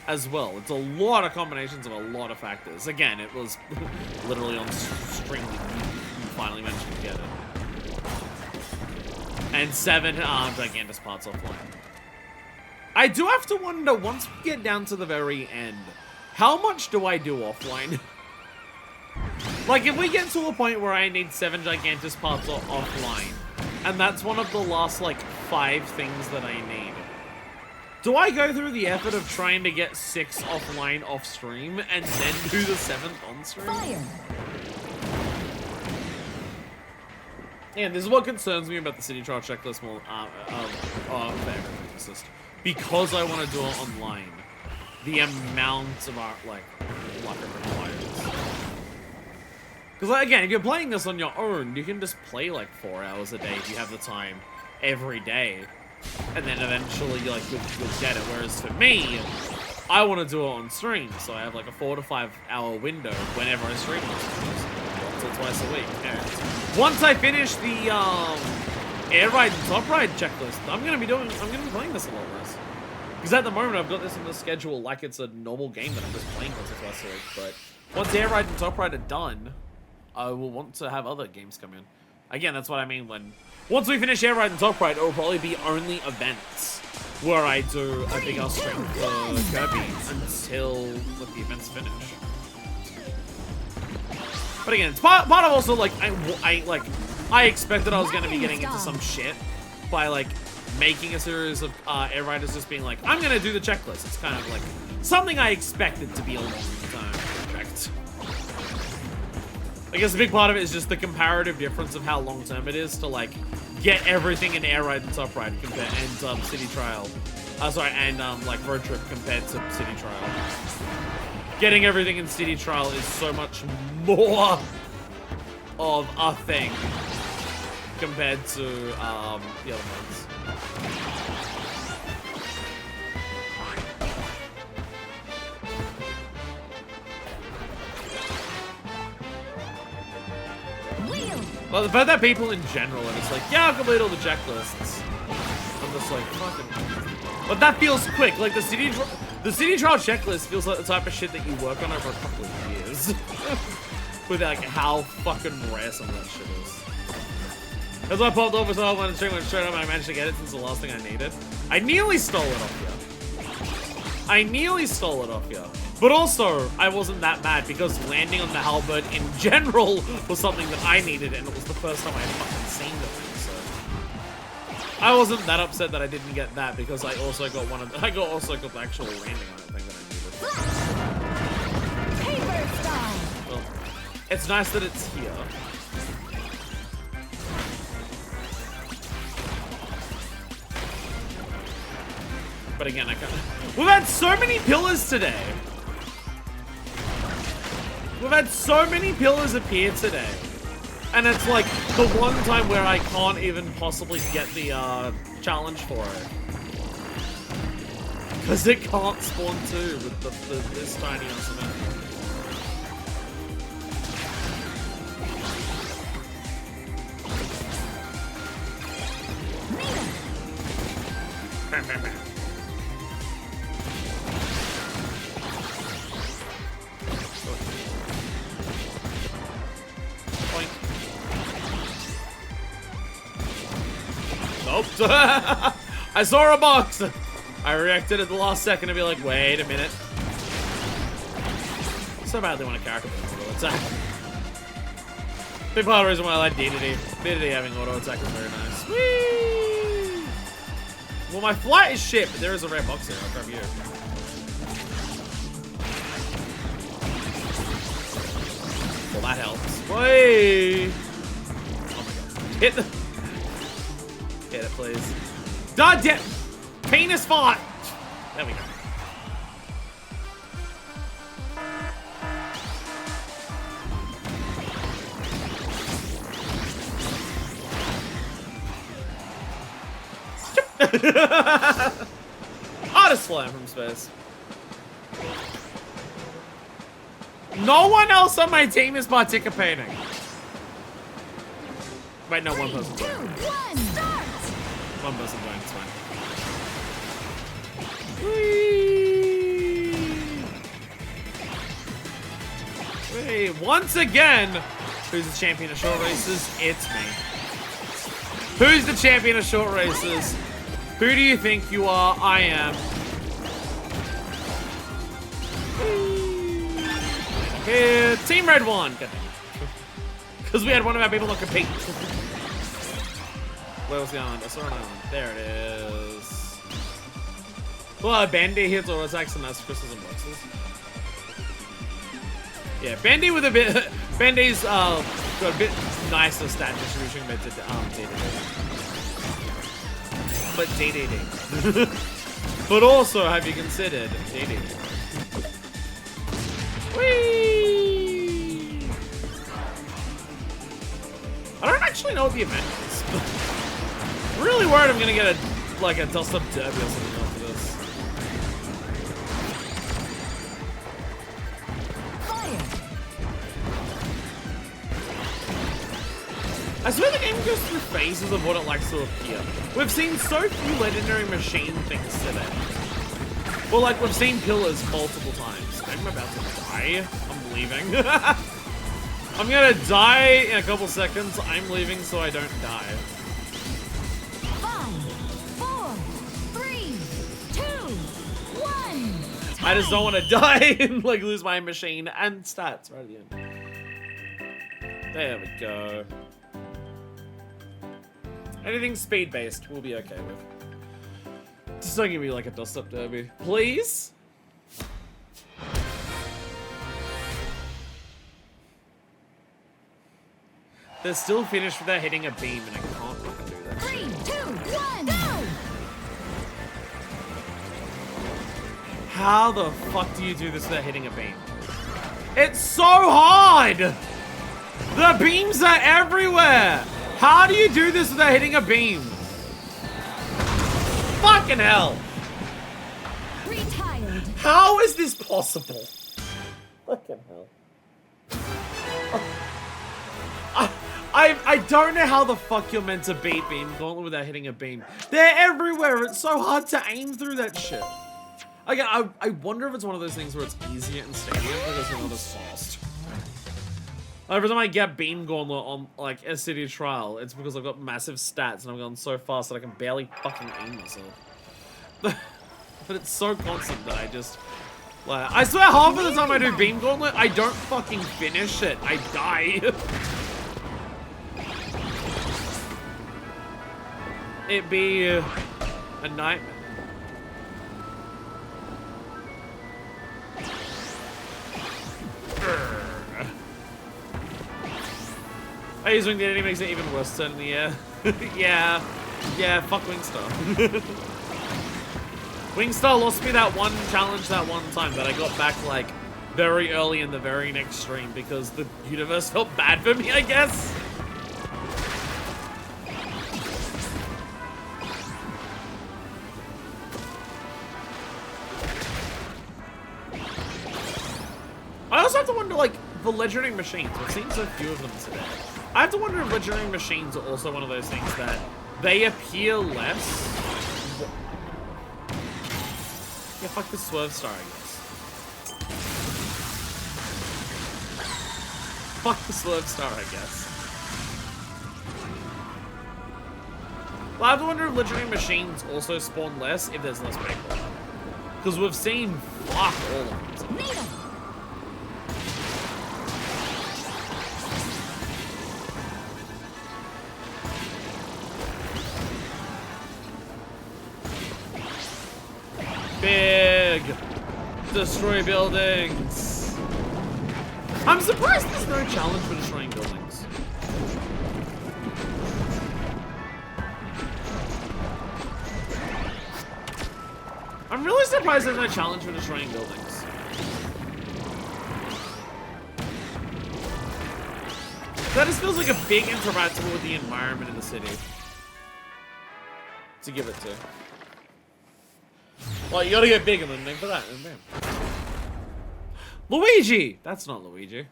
as well. It's a lot of combinations of a lot of factors. Again, it was literally on string you finally managed to get it. And 7 gigantus parts offline. I do have to wonder, once we get down to the very end, how much do I do offline? Like, if we get to a point where I need 7 gigantus parts offline, and that's one of the last, like, 5 things that I need, do I go through the effort of trying to get 6 offline off stream, and then do the 7th on stream? Fire. And this is what concerns me about the city trial checklist more, because I want to do it online. The amount of art, like, luck it requires. Because, like, again, if you're playing this on your own, you can just play, like, 4 hours a day if you have the time every day. And then eventually, like, you'll get it. Whereas for me, I want to do it on stream. So I have, like, a 4 to 5 hour window whenever I stream once or twice a week. And once I finish the, air ride and top ride checklist, I'm gonna be playing this a lot less. Because at the moment, I've got this on the schedule like it's a normal game that I'm just playing once or twice a week. But once Air Ride and Top Ride are done, I will want to have other games come in. Again, that's what I mean when... Once we finish Air Ride and Top Ride, it will probably be only events where I do a big ass stream for Kirby until like, the events finish. But again, it's part of also like, I expected I was going to be getting into some shit by like making a series of air riders just being like, I'm gonna do the checklist. It's kind of like something I expected to be a long-term project. I guess a big part of it is just the comparative difference of how long-term it is to like get everything in air ride and top ride compared and city trial. Like road trip compared to city trial. Getting everything in city trial is so much more of a thing compared to the other ones. Well, the fact that people in general are just like, yeah, I'll complete all the checklists. I'm just like, fucking. But that feels quick. Like the city trial checklist feels like the type of shit that you work on over a couple of years. With like how fucking rare some of that shit is. That's why I popped over so I went straight up and I managed to get it since the last thing I needed. I nearly stole it off you. But also, I wasn't that mad because landing on the halberd in general was something that I needed and it was the first time I had fucking seen the thing, so. I wasn't that upset that I didn't get that because I also got the actual landing on it thing that I needed. Paper style. Well, it's nice that it's here. But again, I can't. We've had so many pillars today. We've had so many pillars appear today. And it's like the one time where I can't even possibly get the challenge for it. Because it can't spawn two with this tiny ass event. I saw a box! I reacted at the last second to be like, wait a minute. So badly want a character with auto attack. Big part of the reason why I like DDD. DDD having auto attack is very nice. Whee! Well, my flight is shit, but there is a rare box here. I'll grab you. Well, that helps. Whee! Oh my god. Hit the... Hit it, please. God damn! Penis fart! There we go. Artist flying from space. No one else on my team is participating. Wait, no, one person. 3, 2, 1, start! One person going, it's fine. Whee! Whee! Once again, who's the champion of short races? It's me. Who's the champion of short races? Who do you think you are? I am. Here, Team Red won. Because we had one of our people not compete. Where was the island? I saw an island. There it is. Well, Bandy hits auto attacks and that's crystals and boxes. Yeah, Bandy with a bit. Bandy's got a bit nicer stat distribution compared to DDD. But DDD. But also, have you considered DDD? Whee! I don't actually know what the event is. I'm really worried I'm gonna get a dust-up derby or something after this. Fire. I swear the game goes through phases of what it likes to appear. We've seen so few legendary machine things today. Well, like, we've seen pillars multiple times. I'm about to die. I'm leaving. I'm gonna die in a couple seconds. I'm leaving so I don't die. 5, 4, 3, 2, 1. I just don't want to die and like lose my machine and stats right at the end. There we go. Anything speed based we'll be okay with. Just don't give me like a dust-up derby. Please? They're still finished without hitting a beam, and I can't fucking do that. 3, 2, 1, go! How the fuck do you do this without hitting a beam? It's so hard! The beams are everywhere! How do you do this without hitting a beam? Fucking hell! Retired. How is this possible? Fucking hell. I don't know how the fuck you're meant to beat Beam Gauntlet without hitting a beam. They're everywhere. It's so hard to aim through that shit. Again, I wonder if it's one of those things where it's easier in Stadium because you're not as fast. Every time I get Beam Gauntlet on like a City Trial, it's because I've got massive stats and I've gone so fast that I can barely fucking aim myself. But it's so constant that I just... Like, I swear half of the time I do Beam Gauntlet, I don't fucking finish it. I die. It be a nightmare. I use Wing the enemy makes it even worse turn in the air. Yeah, fuck Wingstar. Wingstar lost me that one challenge that one time that I got back like very early in the very next stream because the universe felt bad for me, I guess. I also have to wonder, like, the legendary machines. We've seen so few of them today. I have to wonder if legendary machines are also one of those things that they appear less. Yeah, fuck the Swerve Star, I guess. Fuck the Swerve Star, I guess. Well, I have to wonder if legendary machines also spawn less if there's less people. Because we've seen fuck all of them. Needle. Big! Destroy buildings! I'm surprised there's no challenge for destroying buildings. I'm really surprised there's no challenge for destroying buildings. That just feels like a big interactable with the environment in the city. To give it to. Well, you gotta get big and then for that, and bam. Luigi! That's not Luigi.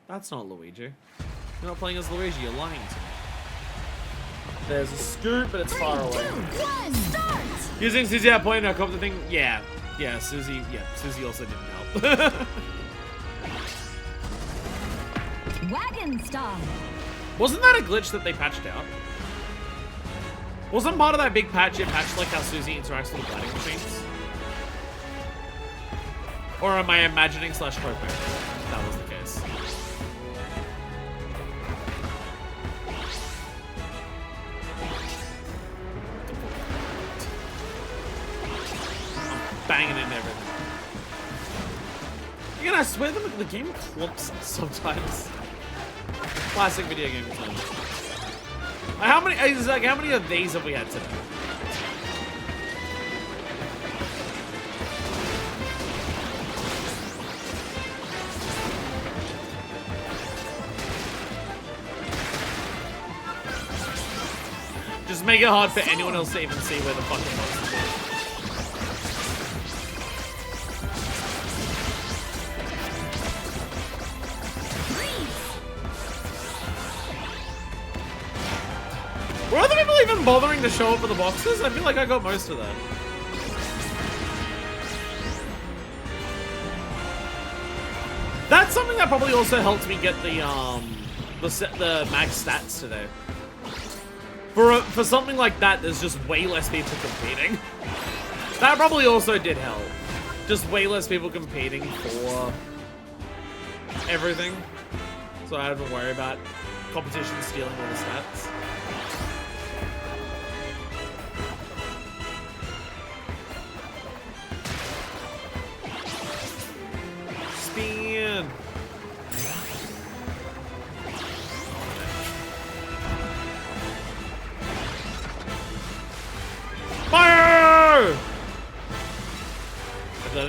That's not Luigi. You're not playing as Luigi, you're lying to me. There's a scoop, but it's far away. 3, 2, 1, start! Using Susie at point, I come to think, yeah, Susie also didn't help. Wagon style. Wasn't that a glitch that they patched out? Wasn't part of that big patch it patched like how Susie interacts with the gliding machines? Or am I imagining / hoping that was the case? I'm banging into everything. Again, I swear the game clumps sometimes. Classic video game time. How many of these have we had today? Just make it hard for anyone else to even see where the fuck it was. Were other people even bothering to show up for the boxes? I feel like I got most of that. That's something that probably also helped me get the max stats today. For something like that, there's just way less people competing. That probably also did help. Just way less people competing for everything. So I don't have to worry about competition stealing all the stats.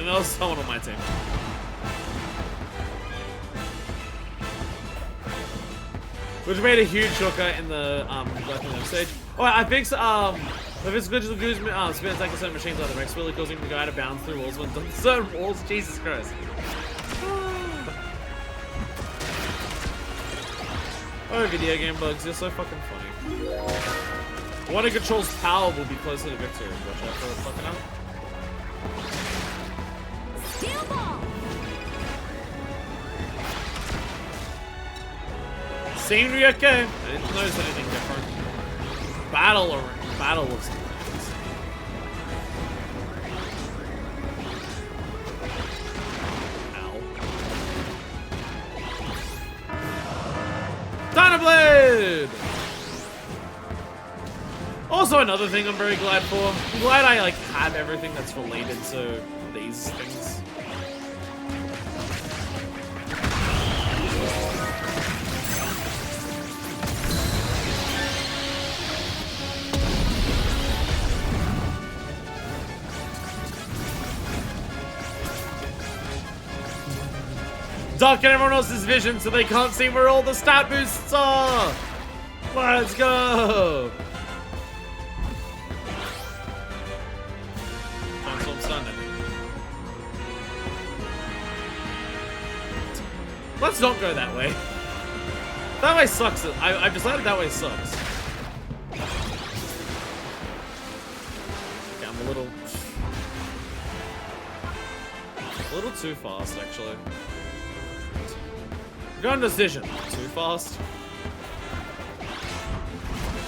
think that was someone on my team. Which made a huge hooker in the Valentine stage. Oh, I think the physical goose spin attack certain machines on the Rex really causing the guy to bounce through walls when done certain walls. Jesus Christ. Oh, video game bugs, you're so fucking funny. One who controls power will be closer to victory. Watch out for the fucking out. Steel ball. Seemed to be okay. I didn't notice anything different. Battle looks nice. Ow. Dynablade! Also another thing I'm very glad for. I'm glad I like have everything that's related to these things. Darken everyone else's vision so they can't see where all the stat boosts are! Let's go! Transform stun, I think. Let's not go that way. That way sucks. I've decided that way sucks. Okay, I'm a little too fast, actually. Gun decision. Too fast.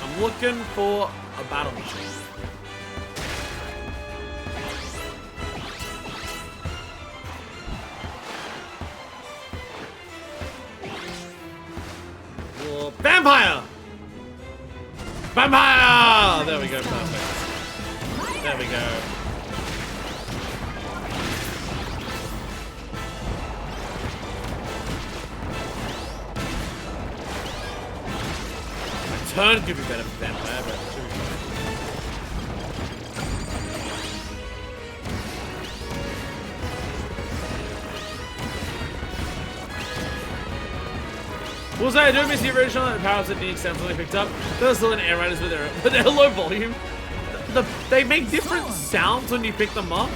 I'm looking for a battle machine. Whoa. Vampire! Vampire! There we go, perfect. There we go. Turn could be better for Vampire, but it should be fine. What was I doing? Miss the original and the power that being extensively picked up. There's still an air riders with their low volume. They make different sounds when you pick them up.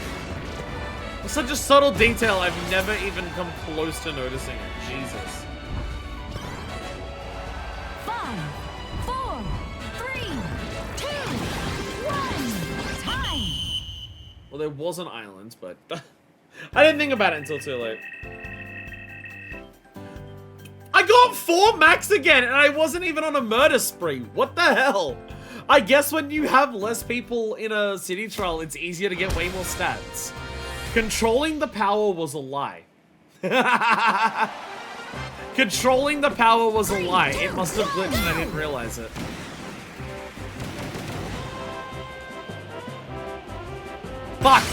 It's such a subtle detail I've never even come close to noticing it. Jesus. 5, 4, 3, 2, 1. Time. Well, there was an island, but I didn't think about it until too late. I got 4 max again, and I wasn't even on a murder spree. What the hell? I guess when you have less people in a city trial, it's easier to get way more stats. Controlling the power was a lie. Controlling the power was a lie. It must have glitched and I didn't realize it. Fuck!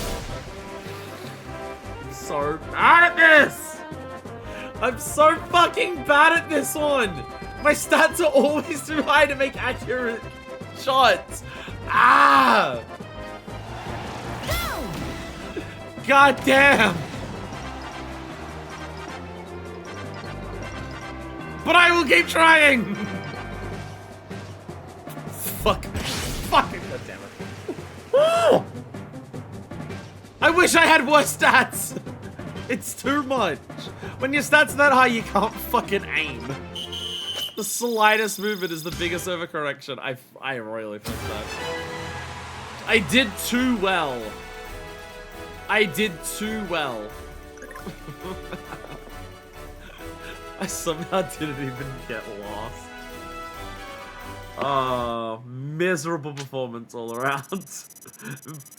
I'm so bad at this! I'm so fucking bad at this one! My stats are always too high to make accurate shots. Ah! God damn! But I will keep trying! Fuck. Fucking goddammit. Oh! I wish I had worse stats! It's too much. When your stats are that high, you can't fucking aim. The slightest movement is the biggest overcorrection. I royally fucked that. I did too well. I did too well. I somehow didn't even get lost. Miserable performance all around.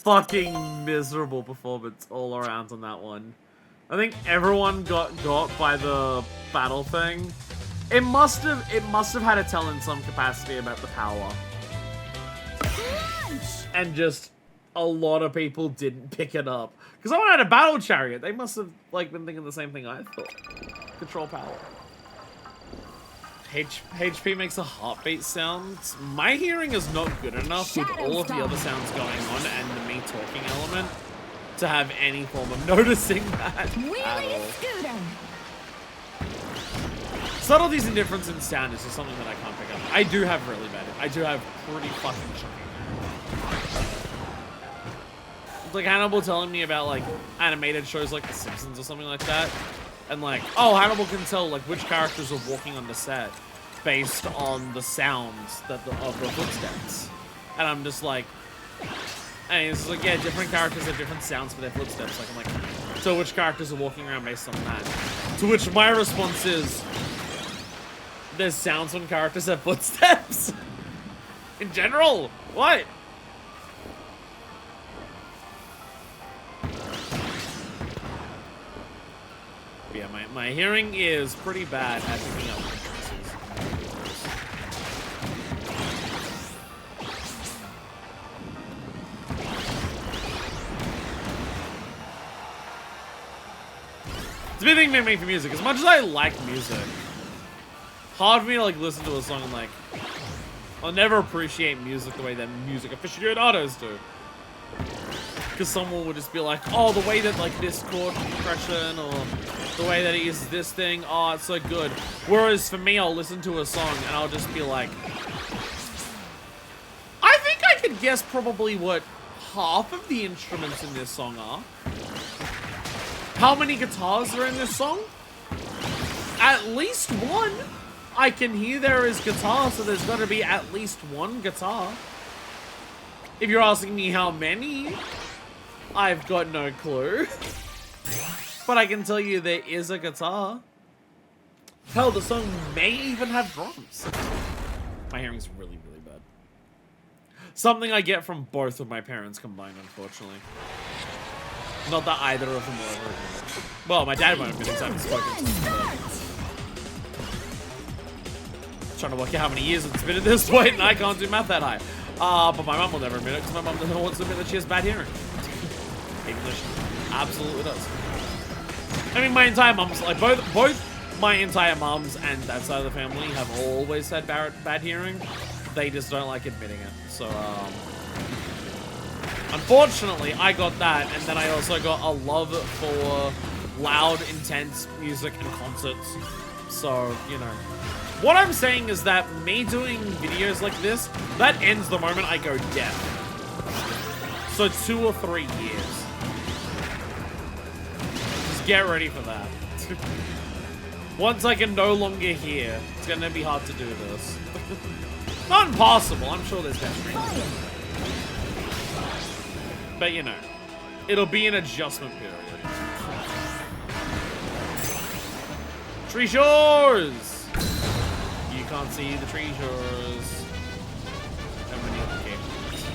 Fucking miserable performance all around on that one. I think everyone got by the battle thing. It must have had a tell in some capacity about the power. And just a lot of people didn't pick it up. Because someone had a battle chariot. They must have like been thinking the same thing I thought. Control power. HP makes a heartbeat sound. My hearing is not good enough with all of the other sounds going on and the me talking element to have any form of noticing that at Wheelie all. scooter. Subtleties and difference in sound is just something that I can't pick up. I do have really bad. I do have pretty fucking shocking. It's like Hannibal telling me about like animated shows like The Simpsons or something like that. And like, oh, Hannibal can tell like which characters are walking on the set based on the sounds that of the footsteps. And I'm just like, and he's like, yeah, different characters have different sounds for their footsteps. Like, I'm like, so which characters are walking around based on that? To which my response is, there's sounds when characters have footsteps. In general, what? Yeah, my hearing is pretty bad at picking up differences. It's a big thing to make for music. As much as I like music, hard for me to like listen to a song and like, I'll never appreciate music the way that music aficionados do. Because someone would just be like, oh, the way that like this chord progression or the way that he uses this thing, oh, it's so good. Whereas for me, I'll listen to a song and I'll just be like, I think I could guess probably what half of the instruments in this song are. How many guitars are in this song? At least one. I can hear there is guitar, so there's got to be at least one guitar. If you're asking me how many, I've got no clue. But I can tell you there is a guitar. Hell, the song may even have drums. My hearing's really, really bad. Something I get from both of my parents combined, unfortunately. Not that either of them will ever admit it. Well, my dad won't admit it because I haven't spoken to him. Trying to work out how many years it's been at this point, and I can't do math that high. But my mum will never admit it because my mum doesn't want to admit that she has bad hearing. Even though she absolutely does. I mean, my entire mum's, like, both my entire mums and that side of the family have always had bad hearing. They just don't like admitting it. So, unfortunately, I got that, and then I also got a love for loud, intense music and concerts. So, you know. What I'm saying is that me doing videos like this, that ends the moment I go deaf. So 2 or 3 years. Just get ready for that. Once I can no longer hear, it's gonna be hard to do this. Not impossible, I'm sure there's better reasons. But you know, it'll be an adjustment period. Tree Shores! You can't see the tree shores. And many other games.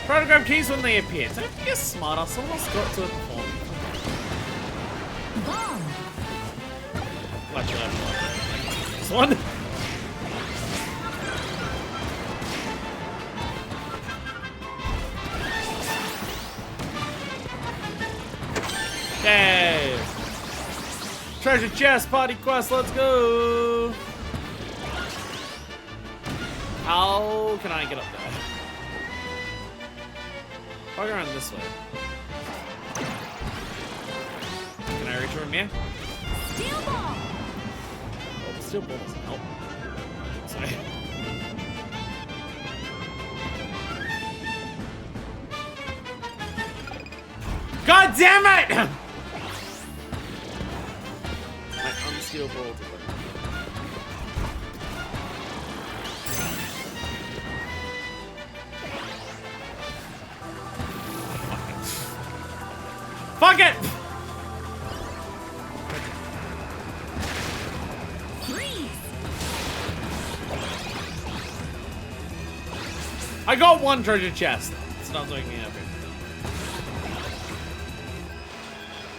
Try to grab keys when they appear. Don't be a smarter. Someone's got to perform. Watch your left. This one. Yay! Treasure chest, party quest, let's go! How can I get up there? I'll go around this way. Can I reach from here? Steel ball. Oh, the steel ball doesn't help. Sorry. God damn it! My unsteel ball to work. Fuck it! I got one treasure chest. It's not doing me happy.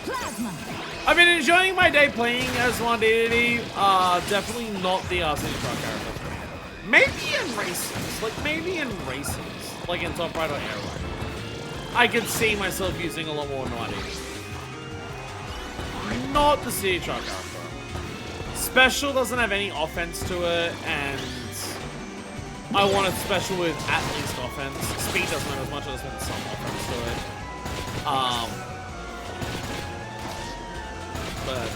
Plasma. I've been enjoying my day playing as one deity. Definitely not the City Truck character. Maybe in races. Like in Top Right or Air Right. I could see myself using a lot more Naughty. Not the City Truck character. Special doesn't have any offense to it, and I want it special with at least offense. Speed doesn't matter as much, I just want some offense to it. But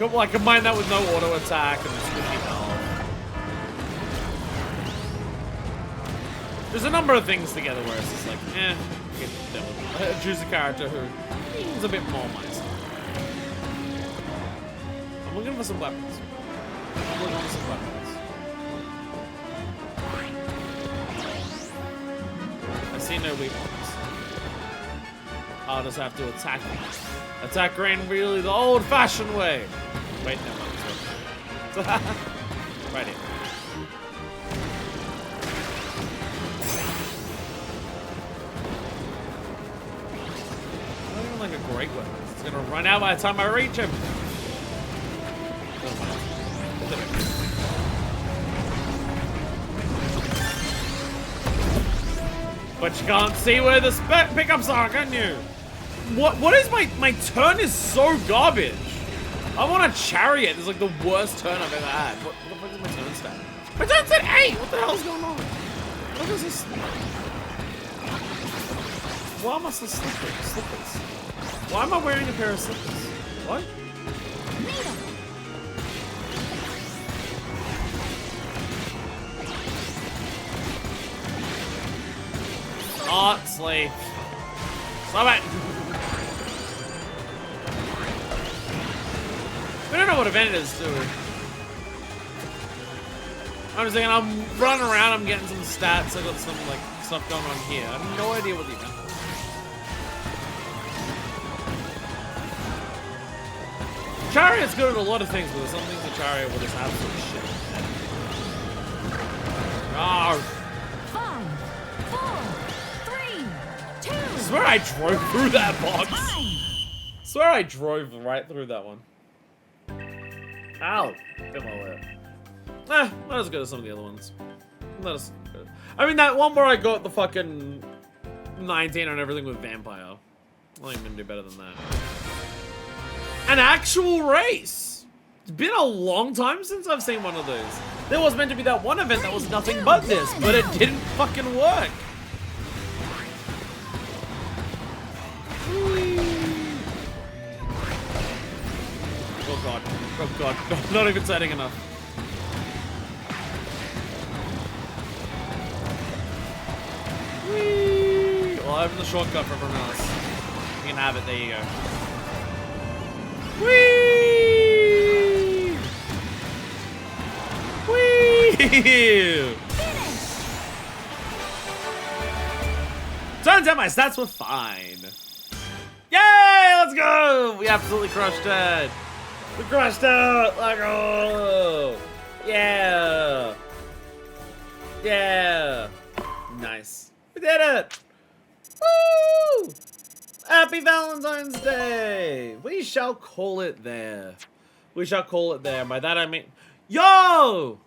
yeah. Like combine that with no auto attack and just really health. There's a number of things together where it's just like, choose a character who is a bit more myself. I'm looking for some weapons. I see no weapons. I'll just have to attack them. Attack rain really the old-fashioned way. Wait, no, right here. Not even like a great weapon. It's gonna run out by the time I reach him. But you can't see where the pickups are, can you? What is my turn is so garbage. I'm on a chariot. It's like the worst turn I've ever had. What the fuck is my turn stat? My turn said 8! What the hell is going on? What is this? Why am I so slippers? Why am I wearing a pair of slippers? What? Oh, sleep. Stop it! We don't know what event it is, do we? I'm just thinking, I'm running around, I'm getting some stats, I got some, like, stuff going on here. I have no idea what the event is. Chariot's good at a lot of things, but there's some things the Chariot will just absolute shit. Oh. 5, 4, 3, 2. I swear I drove through that box. I swear I drove right through that one. Ow. Get my way. Not as good as some of the other ones. Not as good. I mean, that one where I got the fucking 19 on everything with Vampire. I think I'm gonna do better than that. An actual race! It's been a long time since I've seen one of those. There was meant to be that one event that was nothing but this, but it didn't fucking work. Oh god. Oh god. Not even setting enough. Whee! Well, I opened the shortcut for everyone else. You can have it. There you go. Whee! Whee! Turns out my stats were fine. Yay! Let's go! We absolutely crushed it. We crushed it! Like, oh! Yeah! Yeah! Nice. We did it! Woo! Happy Valentine's Day! We shall call it there. We shall call it there. By that I mean... Yo!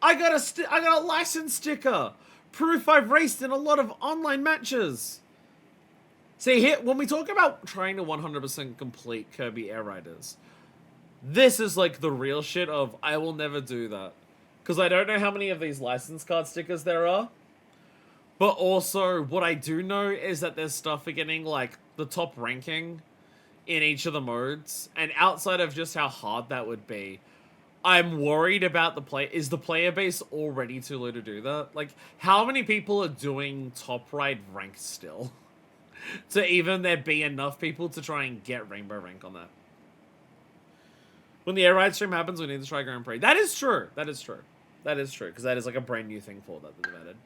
I got a license sticker! Proof I've raced in a lot of online matches! See, here, when we talk about trying to 100% complete Kirby Air Riders, this is like the real shit of, I will never do that. Because I don't know how many of these license card stickers there are. But also, what I do know is that there's stuff for getting, like, the top ranking in each of the modes. And outside of just how hard that would be, I'm worried about is the player base already too low to do that? Like, how many people are doing top ride rank still? To even there be enough people to try and get rainbow rank on that. When the air ride stream happens, we need to try Grand Prix. That is true. That is true. That is true. Because that is like a brand new thing for that they've added.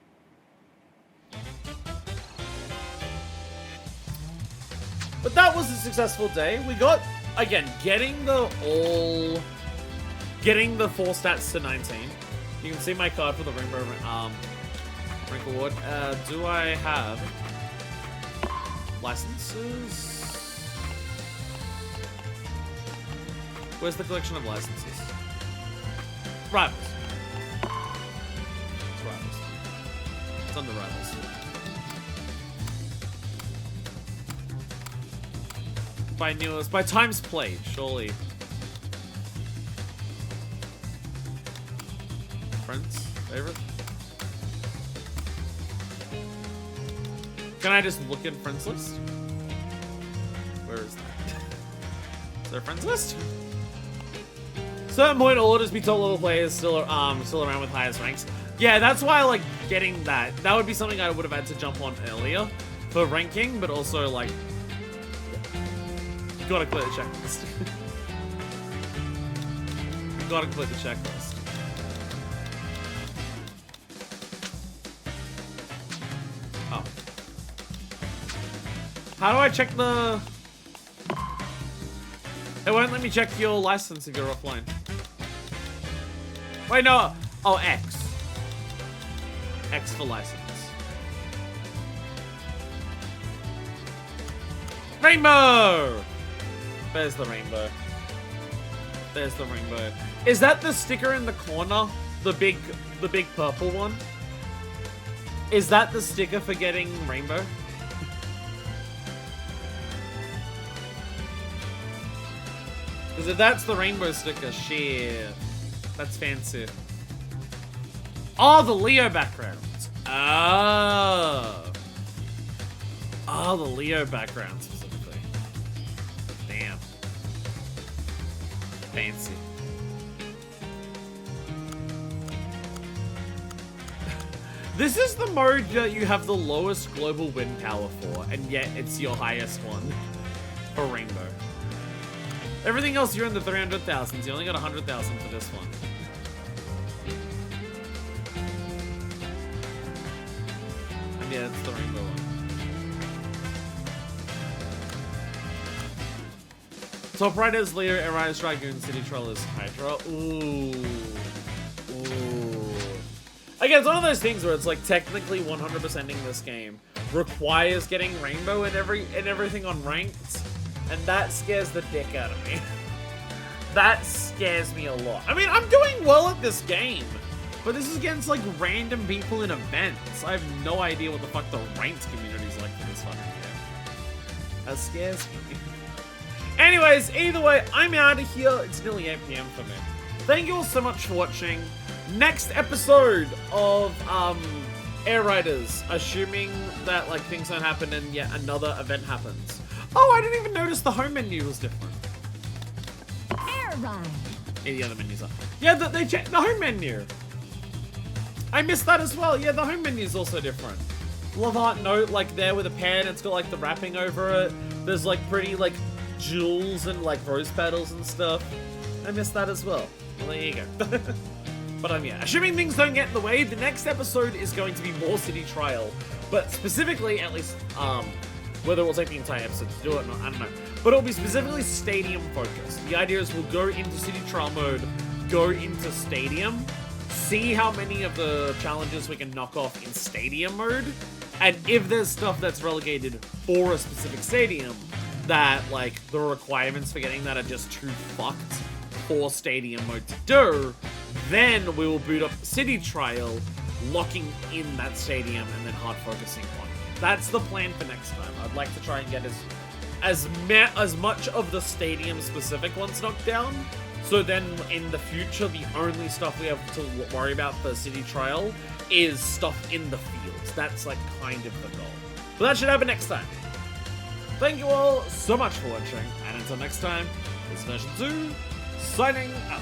But that was a successful day. We got, again, getting the 4 stats to 19. You can see my card for the rainbow rank award. Do I have licenses? Where's the collection of licenses? Rivals. It's Rivals. It's under Rivals. By newest, by times played, surely. Friends? Favorite? Can I just look in friends list? Where is that? Is there a friends list? Certain point, it'll just be told little players still around with highest ranks. Yeah, that's why I like getting that. That would be something I would have had to jump on earlier for ranking, but also like, you gotta clear the checklist. You gotta clear the checklist. Oh. How do I check the... It won't let me check your license if you're offline. Wait, no. Oh, X. X for license. Rainbow! There's the rainbow. There's the rainbow. Is that the sticker in the corner? The big purple one? Is that the sticker for getting rainbow? Because if that's the rainbow sticker, shit. That's fancy. Oh, the Leo backgrounds. Oh. Oh, the Leo background specifically. Damn. Fancy. This is the mode that you have the lowest global wind power for, and yet it's your highest one for rainbow. Everything else you're in the 300,000s. You only got 100,000 for this one. And yeah, it's the rainbow one. Top right is Leo, air riders Dragoon, City Troll is Hydra. Ooh. Ooh. Again, it's one of those things where it's like technically 100%ing this game requires getting rainbow and everything on ranked. And that scares the dick out of me. That scares me a lot. I mean, I'm doing well at this game, but this is against like random people in events. I have no idea what the fuck the ranked community is like for this fucking game. That scares me. Anyways, either way, I'm out of here. It's nearly 8 PM for me. Thank you all so much for watching. Next episode of Air Riders, assuming that like things don't happen and yet another event happens. Oh, I didn't even notice the home menu was different. Air ride. Yeah, the other menus are. Yeah, they changed the home menu. I missed that as well. Yeah, the home menu is also different. Love heart note, like there with a pen. It's got like the wrapping over it. There's like pretty like jewels and like rose petals and stuff. I missed that as well. Well, there you go. But yeah, assuming things don't get in the way, the next episode is going to be more City Trial. But specifically, at least, whether we'll take the entire episode to do it or not, I don't know. But it'll be specifically stadium focused. The idea is we'll go into City Trial mode, go into stadium, see how many of the challenges we can knock off in stadium mode, and if there's stuff that's relegated for a specific stadium that, like, the requirements for getting that are just too fucked for stadium mode to do, then we will boot up City Trial, locking in that stadium and then hard focusing on it. That's the plan for next time. I'd like to try and get as much of the stadium specific ones knocked down, so then in the future the only stuff we have to worry about for City Trial is stuff in the fields. That's like kind of the goal. But that should happen next time. Thank you all so much for watching, and until next time, this is version 2, signing out.